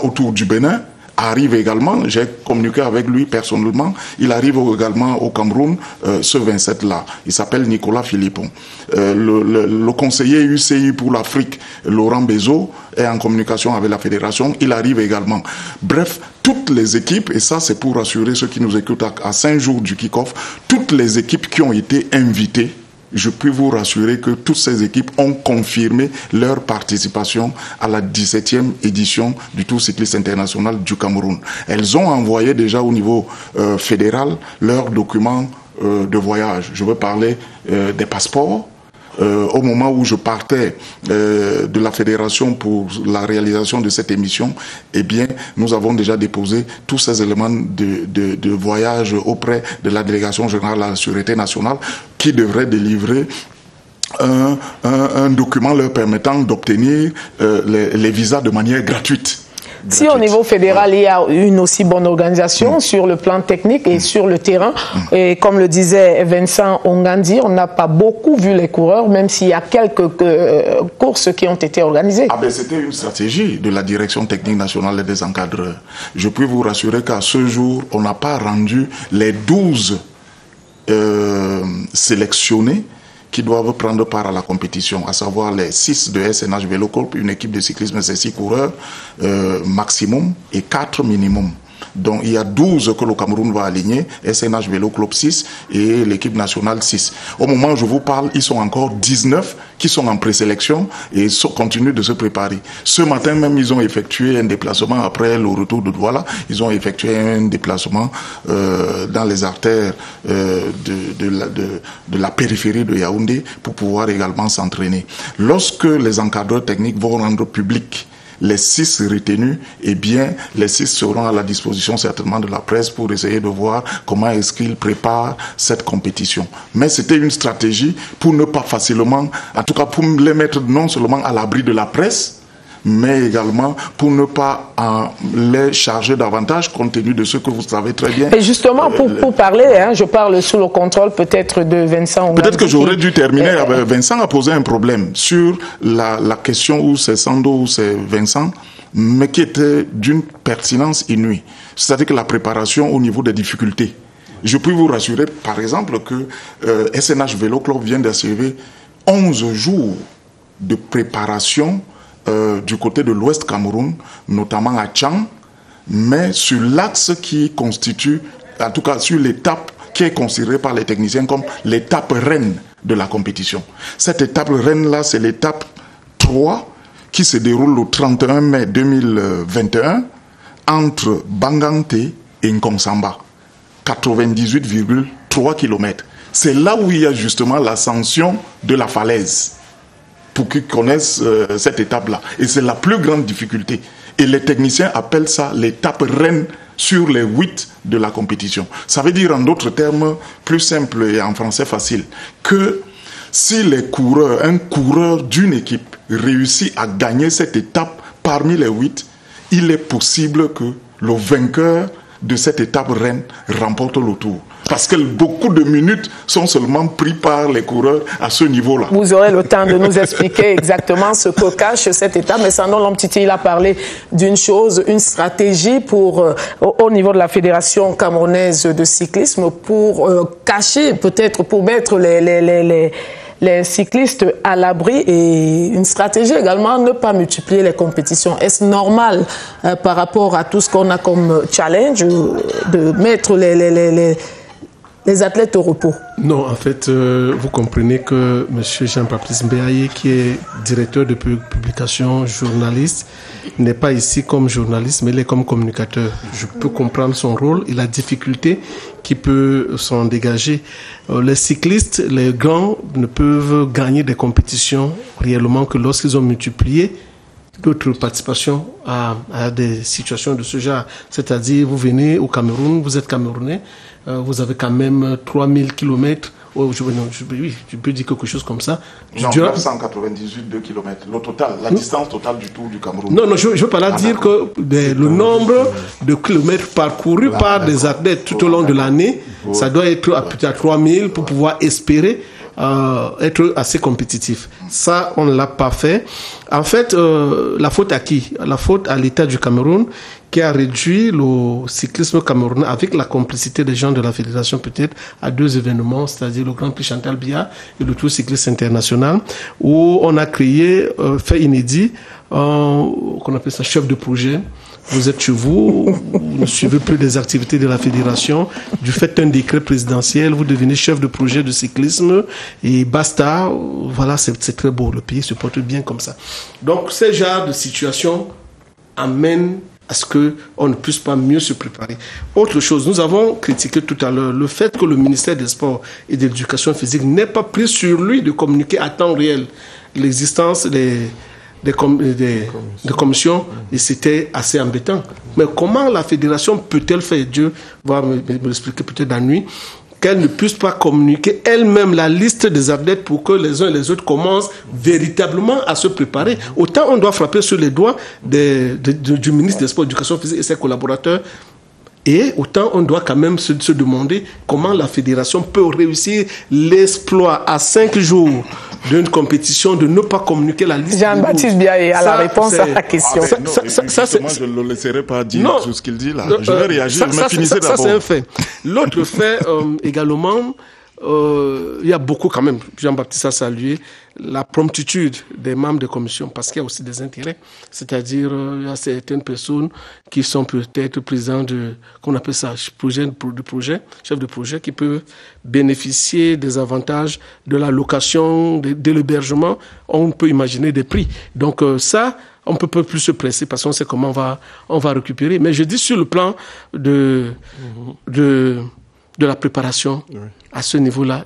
au Tour du Bénin, arrive également. J'ai communiqué avec lui personnellement. Il arrive également au Cameroun ce 27-là. Il s'appelle Nicolas Philippon. Le conseiller UCI pour l'Afrique, Laurent Bezo, est en communication avec la fédération. Il arrive également. Bref, toutes les équipes, et ça c'est pour rassurer ceux qui nous écoutent à 5 jours du kick-off, toutes les équipes qui ont été invitées, je peux vous rassurer que toutes ces équipes ont confirmé leur participation à la 17e édition du Tour cycliste international du Cameroun. Elles ont envoyé déjà au niveau fédéral leurs documents de voyage. Je veux parler des passeports. Au moment où je partais de la fédération pour la réalisation de cette émission, eh bien, nous avons déjà déposé tous ces éléments de voyage auprès de la délégation générale à la Sûreté nationale, qui devrait délivrer un document leur permettant d'obtenir les visas de manière gratuite. Si au niveau fédéral, il y a une aussi bonne organisation sur le plan technique et sur le terrain, et comme le disait Vincent Ongandi, on n'a pas beaucoup vu les coureurs, même s'il y a quelques courses qui ont été organisées. Ah ben, c'était une stratégie de la direction technique nationale et des encadreurs. Je peux vous rassurer qu'à ce jour, on n'a pas rendu les 12 sélectionnés qui doivent prendre part à la compétition, à savoir les 6 de SNH Vélo Club, une équipe de cyclisme, c'est 6 coureurs maximum et 4 minimum. Donc il y a 12 que le Cameroun va aligner, SNH Vélo Club 6 et l'équipe nationale 6. Au moment où je vous parle, ils sont encore 19 qui sont en présélection et continuent de se préparer. Ce matin même, ils ont effectué un déplacement après le retour de Douala. Ils ont effectué un déplacement dans les artères de la périphérie de Yaoundé pour pouvoir également s'entraîner. Lorsque les encadreurs techniques vont rendre public les 6 retenus, eh bien, les 6 seront à la disposition certainement de la presse pour essayer de voir comment est-ce qu'ils préparent cette compétition. Mais c'était une stratégie pour ne pas facilement, en tout cas pour les mettre non seulement à l'abri de la presse, mais également pour ne pas les charger davantage compte tenu de ce que vous savez très bien. Et justement, pour parler, je parle sous le contrôle peut-être de Vincent. Peut-être que j'aurais dû terminer. Vincent a posé un problème sur la question où c'est Sando ou c'est Vincent, mais qui était d'une pertinence inouïe. C'est-à-dire que la préparation au niveau des difficultés. Je peux vous rassurer, par exemple, que SNH Vélo Club vient d'achever 11 jours de préparation du côté de l'Ouest Cameroun, notamment à Tchang, mais sur l'axe qui constitue, en tout cas sur l'étape qui est considérée par les techniciens comme l'étape reine de la compétition. Cette étape reine-là, c'est l'étape 3 qui se déroule le 31 mai 2021 entre Bangante et Nkongsamba, 98,3 km. C'est là où il y a justement l'ascension de la falaise, pour qu'ils connaissent cette étape-là. Et c'est la plus grande difficulté. Et les techniciens appellent ça l'étape reine sur les 8 de la compétition. Ça veut dire en d'autres termes, plus simple et en français facile, que si un coureur d'une équipe réussit à gagner cette étape parmi les 8, il est possible que le vainqueur de cette étape reine remporte le tour. Parce que beaucoup de minutes sont seulement pris par les coureurs à ce niveau-là. Vous aurez le temps de nous expliquer exactement ce que cache cette étape. Mais Sandon Lomtiti, il a parlé d'une chose, une stratégie pour, au niveau de la Fédération camerounaise de cyclisme pour cacher, peut-être pour mettre les cyclistes à l'abri, et une stratégie également, ne pas multiplier les compétitions. Est-ce normal par rapport à tout ce qu'on a comme challenge de mettre les athlètes au repos? Non, en fait, vous comprenez que M. Jean-Baptiste Mbeaye, qui est directeur de publication, journaliste, n'est pas ici comme journaliste, mais il est comme communicateur. Je peux comprendre son rôle et la difficulté qui peut s'en dégager. Les cyclistes, les grands, ne peuvent gagner des compétitions réellement que lorsqu'ils ont multiplié d'autres participations à des situations de ce genre. C'est-à-dire, vous venez au Cameroun, vous êtes Camerounais, vous avez quand même 3000 km. Oui, je peux dire quelque chose comme ça. Non, 998 km. Le total, la distance totale du Tour du Cameroun. Non, je ne veux pas là dire que le nombre de kilomètres parcourus par des athlètes tout au long de l'année, ça doit être à 3000 pour pouvoir espérer être assez compétitif. Ça, on ne l'a pas fait. En fait, la faute à qui? La faute à l'État du Cameroun, qui a réduit le cyclisme camerounais avec la complicité des gens de la fédération peut-être à 2 événements, c'est-à-dire le Grand Prix Chantal Biya et le Tour cycliste international, où on a créé, fait inédit, qu'on appelle ça chef de projet. Vous êtes chez vous, vous ne suivez plus les activités de la fédération. Du fait d'un décret présidentiel, vous devenez chef de projet de cyclisme et basta. Voilà, c'est très beau. Le pays se porte bien comme ça. Donc, ce genre de situation amène à ce qu'on ne puisse pas mieux se préparer. Autre chose, nous avons critiqué tout à l'heure le fait que le ministère des Sports et de l'Éducation physique n'ait pas pris sur lui de communiquer à temps réel l'existence des commissions, et c'était assez embêtant. Mais comment la fédération peut-elle faire, Dieu va me l'expliquer peut-être la nuit, qu'elle ne puisse pas communiquer elle-même la liste des athlètes pour que les uns et les autres commencent véritablement à se préparer. Autant on doit frapper sur les doigts du ministre des Sports, de l'Éducation physique et ses collaborateurs, et autant on doit quand même se demander comment la fédération peut réussir l'exploit à 5 jours d'une compétition de ne pas communiquer la liste. Jean-Baptiste Biaye a la réponse à la question. Moi, je ne le laisserai pas dire tout ce qu'il dit là. Je vais réagir, mais finissez d'abord. Ça, c'est un fait. L'autre fait, également, il y a beaucoup quand même, Jean-Baptiste a salué, la promptitude des membres de commission, parce qu'il y a aussi des intérêts. C'est-à-dire, il y a certaines personnes qui sont peut-être présidents qu'on appelle ça, chef de projet, qui peuvent bénéficier des avantages de la location, de l'hébergement. On peut imaginer des prix. Donc ça, on ne peut plus se presser parce qu'on sait comment on va récupérer. Mais je dis sur le plan de la préparation, à ce niveau-là,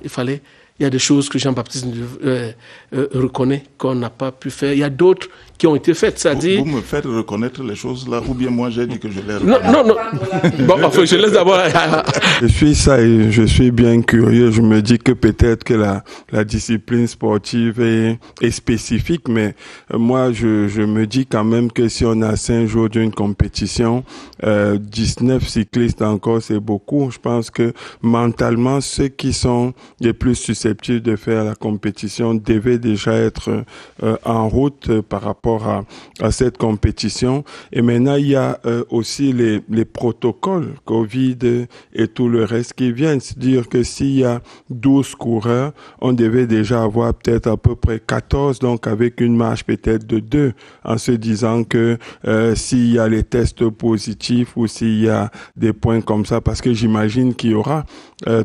il y a des choses que Jean-Baptiste reconnaît qu'on n'a pas pu faire. Il y a d'autres qui ont été faites. Vous me faites reconnaître les choses là, ou bien moi j'ai dit que je les reconnais? Non. Bon, enfin, je laisse d'abord. Je suis ça et je suis bien curieux. Je me dis que peut-être que la discipline sportive est spécifique, mais moi je me dis quand même que si on a 5 jours d'une compétition, 19 cyclistes encore, c'est beaucoup. Je pense que mentalement, ceux qui sont les plus susceptibles de faire la compétition devaient déjà être en route par rapport à cette compétition. Et maintenant, il y a aussi les protocoles Covid et tout le reste qui viennent. C'est-à-dire que s'il y a 12 coureurs, on devait déjà avoir peut-être à peu près 14, donc avec une marge peut-être de 2, en se disant que s'il y a les tests positifs ou s'il y a des points comme ça, parce que j'imagine qu'il y aura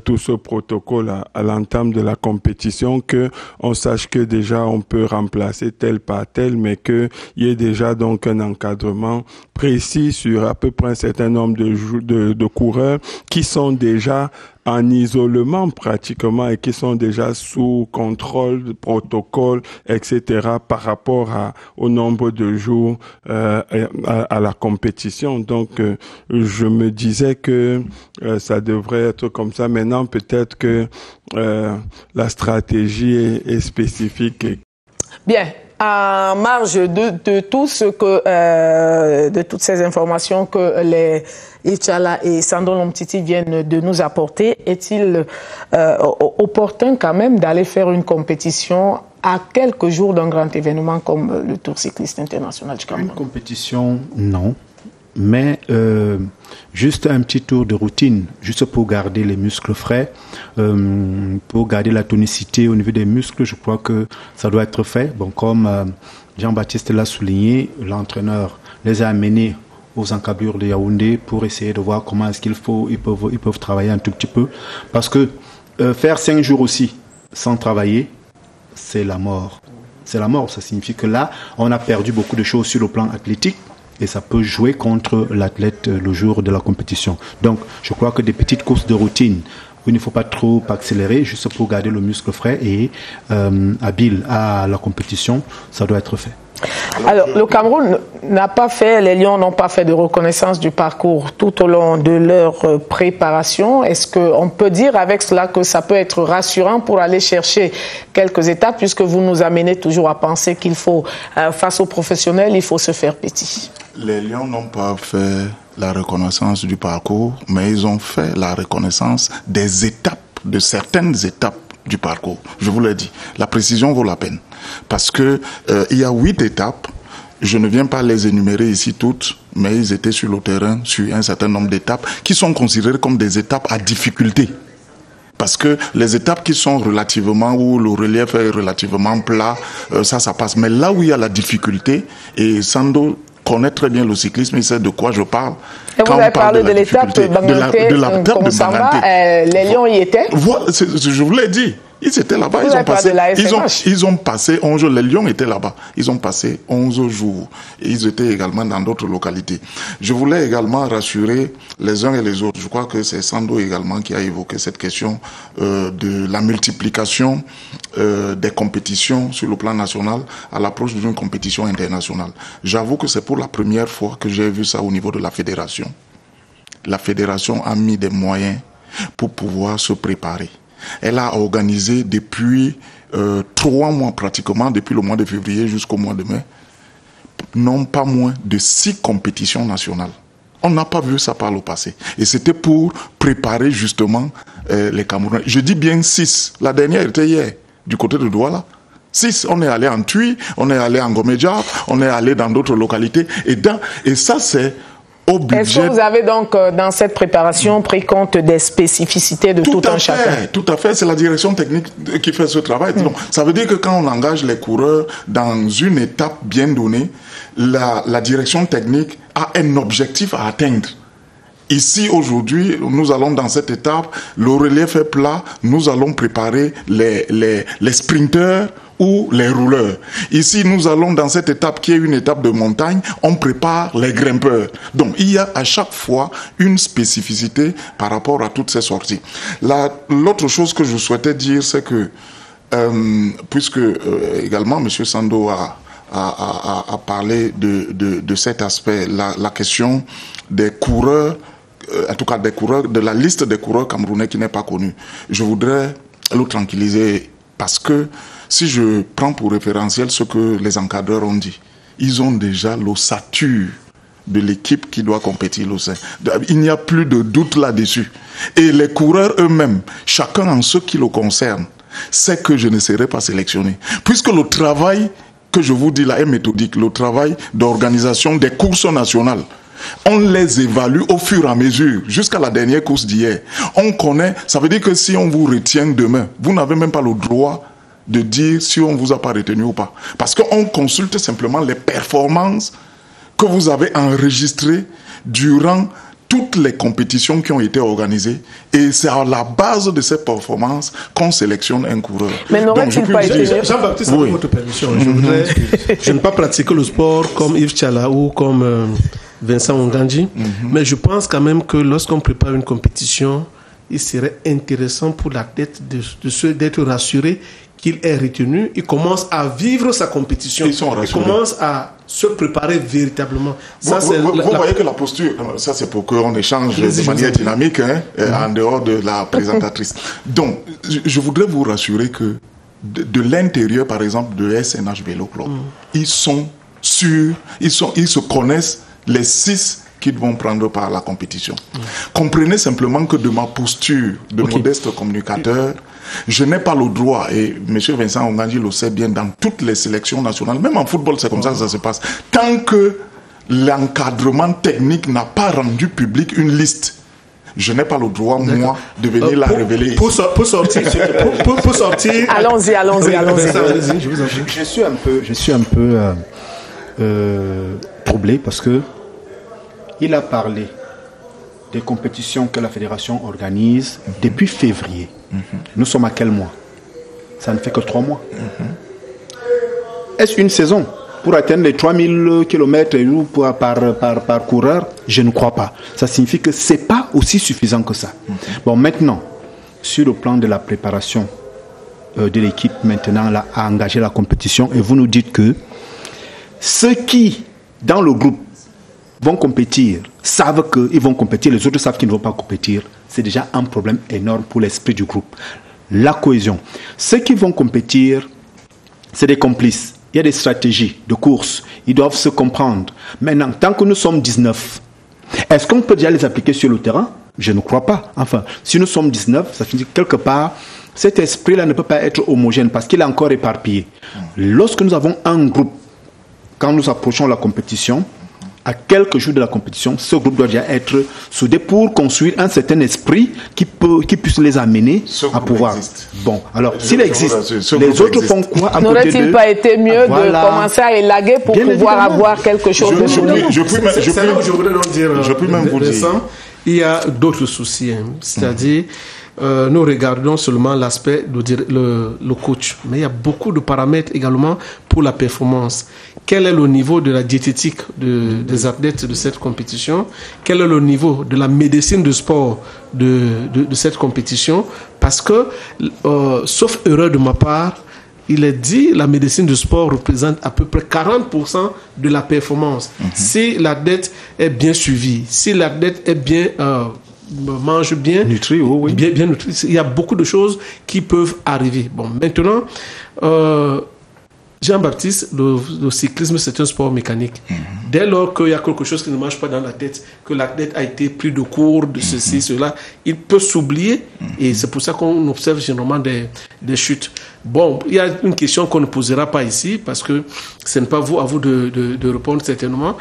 tout ce protocole à l'entame de la compétition, que on sache que déjà on peut remplacer tel par tel, mais qu'il y ait déjà donc un encadrement précis sur à peu près un certain nombre de coureurs qui sont déjà en isolement pratiquement et qui sont déjà sous contrôle, protocole, etc. par rapport au nombre de jours à la compétition. Donc, je me disais que ça devrait être comme ça. Maintenant, peut-être que la stratégie est spécifique. Bien. À marge de tout ce que de toutes ces informations que les Ichala et Sandon Lomtiti viennent de nous apporter, est-il opportun quand même d'aller faire une compétition à quelques jours d'un grand événement comme le Tour cycliste international du Cameroun? Une compétition, non. Mais juste un petit tour de routine, juste pour garder les muscles frais, pour garder la tonicité au niveau des muscles, je crois que ça doit être fait. Bon, comme Jean-Baptiste l'a souligné, l'entraîneur les a amenés aux encablures de Yaoundé pour essayer de voir comment est-ce ils peuvent travailler un tout petit peu. Parce que faire 5 jours aussi sans travailler, c'est la mort. C'est la mort, ça signifie que là, on a perdu beaucoup de choses sur le plan athlétique et ça peut jouer contre l'athlète le jour de la compétition. Donc, je crois que des petites courses de routine où il ne faut pas trop accélérer, juste pour garder le muscle frais et habile à la compétition, ça doit être fait. Alors, le Cameroun n'a pas fait, les Lions n'ont pas fait de reconnaissance du parcours tout au long de leur préparation. Est-ce qu'on peut dire avec cela que ça peut être rassurant pour aller chercher quelques étapes, puisque vous nous amenez toujours à penser qu'il faut, face aux professionnels, il faut se faire petit? Les Lions n'ont pas fait la reconnaissance du parcours, mais ils ont fait la reconnaissance des étapes, de certaines étapes du parcours. Je vous l'ai dit, la précision vaut la peine. Parce que il y a 8 étapes, je ne viens pas les énumérer ici toutes, mais ils étaient sur le terrain sur un certain nombre d'étapes qui sont considérées comme des étapes à difficulté. Parce que les étapes qui sont relativement, où le relief est relativement plat, ça passe. Mais là où il y a la difficulté, et Sando connaît très bien le cyclisme, il sait de quoi je parle. Et vous avez parlé de l'étape de Banganté, les Lions y étaient. Voilà, je vous l'ai dit. Ils étaient là-bas, ils ont passé 11 jours, les Lions étaient là-bas, ils ont passé 11 jours. Et ils étaient également dans d'autres localités. Je voulais également rassurer les uns et les autres. Je crois que c'est Sando également qui a évoqué cette question de la multiplication des compétitions sur le plan national à l'approche d'une compétition internationale. J'avoue que c'est pour la première fois que j'ai vu ça au niveau de la fédération. La fédération a mis des moyens pour pouvoir se préparer. Elle a organisé depuis 3 mois pratiquement, depuis le mois de février jusqu'au mois de mai, non pas moins de 6 compétitions nationales. On n'a pas vu ça par le passé. Et c'était pour préparer justement les Camerounais. Je dis bien 6. La dernière était hier, du côté de Douala. 6, on est allé en Tui, on est allé en Gomedja, on est allé dans d'autres localités. Et ça, c'est au budget. Est-ce que vous avez donc, dans cette préparation, pris compte des spécificités de tout un chacun? Tout à fait, c'est la direction technique qui fait ce travail. Donc, ça veut dire que quand on engage les coureurs dans une étape bien donnée, la direction technique a un objectif à atteindre. Ici, aujourd'hui, nous allons dans cette étape, le relief est plat, nous allons préparer les sprinteurs ou les rouleurs. Ici, nous allons dans cette étape qui est une étape de montagne, on prépare les grimpeurs. Donc, il y a à chaque fois une spécificité par rapport à toutes ces sorties. L'autre chose que je souhaitais dire, c'est que, puisque également M. Sando a parlé de cet aspect, la question des coureurs, en tout cas des coureurs, de la liste des coureurs camerounais qui n'est pas connue. Je voudrais le tranquilliser parce que si je prends pour référentiel ce que les encadreurs ont dit, ils ont déjà l'ossature de l'équipe qui doit compétir au sein. Il n'y a plus de doute là-dessus. Et les coureurs eux-mêmes, chacun en ce qui le concerne, sait que je ne serai pas sélectionné. Puisque le travail que je vous dis là est méthodique, le travail d'organisation des courses nationales, on les évalue au fur et à mesure, jusqu'à la dernière course d'hier. On connaît, ça veut dire que si on vous retient demain, vous n'avez même pas le droit de dire si on ne vous a pas retenu ou pas. Parce qu'on consulte simplement les performances que vous avez enregistrées durant toutes les compétitions qui ont été organisées. Et c'est à la base de ces performances qu'on sélectionne un coureur. Mais n'aurait-il pas été... Jean-Baptiste, avec votre permission, je ne veux pas pratiquer le sport comme Yves Tchala ou comme Vincent Onganji, mais je pense quand même que lorsqu'on prépare une compétition, il serait intéressant pour l'athlète d'être rassuré qu'il est retenu, il commence à vivre sa compétition, il commence à se préparer véritablement. Vous voyez que la posture, ça c'est pour qu'on échange de manière dynamique, en dehors de la présentatrice. Donc, je voudrais vous rassurer que de l'intérieur, par exemple, de SNH Vélo Club, ils sont sûrs, ils se connaissent, les 6 qui vont prendre part à la compétition. Comprenez simplement que de ma posture de modeste communicateur, je n'ai pas le droit, et M. Vincent Onganji le sait bien, dans toutes les sélections nationales, même en football c'est comme ça que ça se passe, tant que l'encadrement technique n'a pas rendu public une liste, je n'ai pas le droit, moi, de venir la révéler. Pour sortir. Allons-y. Je suis un peu troublé parce que Il a parlé des compétitions que la fédération organise depuis février. Nous sommes à quel mois? Ça ne fait que 3 mois. Est-ce une saison pour atteindre les 3000 km par coureur? Je ne crois pas. Ça signifie que ce n'est pas aussi suffisant que ça. Bon, maintenant, sur le plan de la préparation de l'équipe maintenant là, à engager la compétition, et vous nous dites que ceux qui, dans le groupe, vont compétir, savent qu'ils vont compétir, les autres savent qu'ils ne vont pas compétir, c'est déjà un problème énorme pour l'esprit du groupe. La cohésion. Ceux qui vont compétir, c'est des complices. Il y a des stratégies de course. Ils doivent se comprendre. Maintenant, tant que nous sommes 19, est-ce qu'on peut déjà les appliquer sur le terrain? Je ne crois pas. Enfin, si nous sommes 19, ça finit quelque part, cet esprit-là ne peut pas être homogène parce qu'il est encore éparpillé. Lorsque nous avons un groupe, quand nous approchons la compétition, à quelques jours de la compétition, ce groupe doit déjà être soudé pour construire un certain esprit qui puisse les amener à pouvoir. Bon, alors, s'il existe, les autres font quoi à côté d'eux? N'aurait-il pas été mieux de commencer à élaguer pour pouvoir avoir quelque chose de solide? Je peux même vous dire. Il y a d'autres soucis, c'est-à-dire nous regardons seulement l'aspect le coach, mais il y a beaucoup de paramètres également pour la performance. Quel est le niveau de la diététique des athlètes de cette compétition? Quel est le niveau de la médecine de sport de cette compétition? Parce que, sauf erreur de ma part, il est dit la médecine de sport représente à peu près 40% de la performance. Si l'athlète est bien suivi, si l'athlète est bien mange bien, nutri, oui. bien nutri, il y a beaucoup de choses qui peuvent arriver. Bon, maintenant, Jean-Baptiste, le cyclisme, c'est un sport mécanique. Dès lors qu'il y a quelque chose qui ne marche pas dans la tête, que l'athlète a été pris de court, de ceci, cela, il peut s'oublier. Et c'est pour ça qu'on observe généralement des chutes. Bon, il y a une question qu'on ne posera pas ici, parce que ce n'est pas à vous de répondre certainement.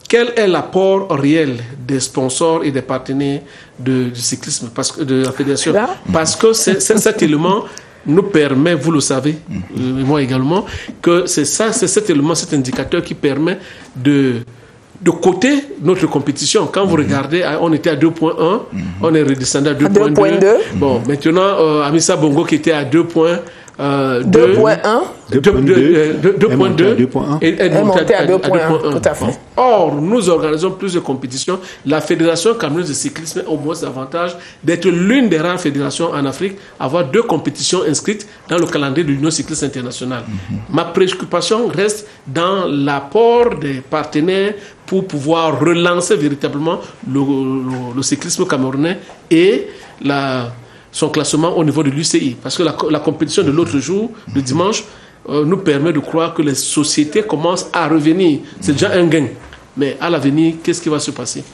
Quel est l'apport réel des sponsors et des partenaires du cyclisme, de la fédération? Parce que cet élément nous permet, vous le savez, moi également, que c'est cet élément, cet indicateur qui permet de coter notre compétition. Quand vous regardez, on était à 2.1, on est redescendu à 2.2. Bon, maintenant, Amissa Bongo qui était à 2.1 et est monté à 2.1. Tout à fait. Or, nous organisons plus de compétitions. La Fédération camerounaise de cyclisme a au moins l'avantage d'être l'une des rares fédérations en Afrique à avoir 2 compétitions inscrites dans le calendrier de l'Union cycliste internationale. Ma préoccupation reste dans l'apport des partenaires pour pouvoir relancer véritablement le cyclisme camerounais et son classement au niveau de l'UCI. Parce que la compétition de l'autre jour, le dimanche, nous permet de croire que les sociétés commencent à revenir. C'est déjà un gain. Mais à l'avenir, qu'est-ce qui va se passer?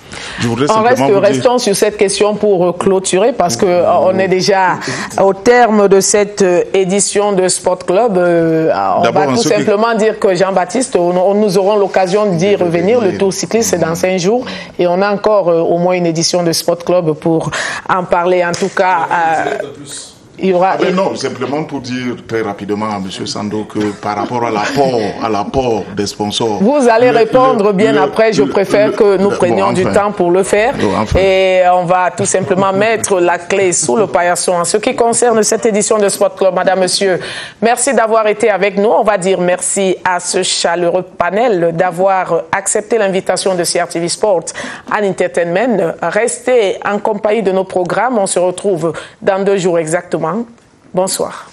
Restons sur cette question pour clôturer, parce qu'on est déjà au terme de cette édition de Sport Club. On va tout simplement dire que Jean-Baptiste, nous aurons l'occasion d'y revenir. Le Tour cycliste, c'est dans 5 jours. Et on a encore au moins une édition de Sport Club pour en parler. En tout cas... il y aura... non, simplement pour dire très rapidement à M. Sando que par rapport à l'apport des sponsors... Vous allez répondre bien après, je préfère que nous prenions du temps pour le faire. Et on va tout simplement mettre la clé sous le paillasson. En ce qui concerne cette édition de Sport Club, madame, monsieur, merci d'avoir été avec nous. On va dire merci à ce chaleureux panel d'avoir accepté l'invitation de CRTV Sport and Entertainment. Restez en compagnie de nos programmes. On se retrouve dans 2 jours exactement. Bonsoir.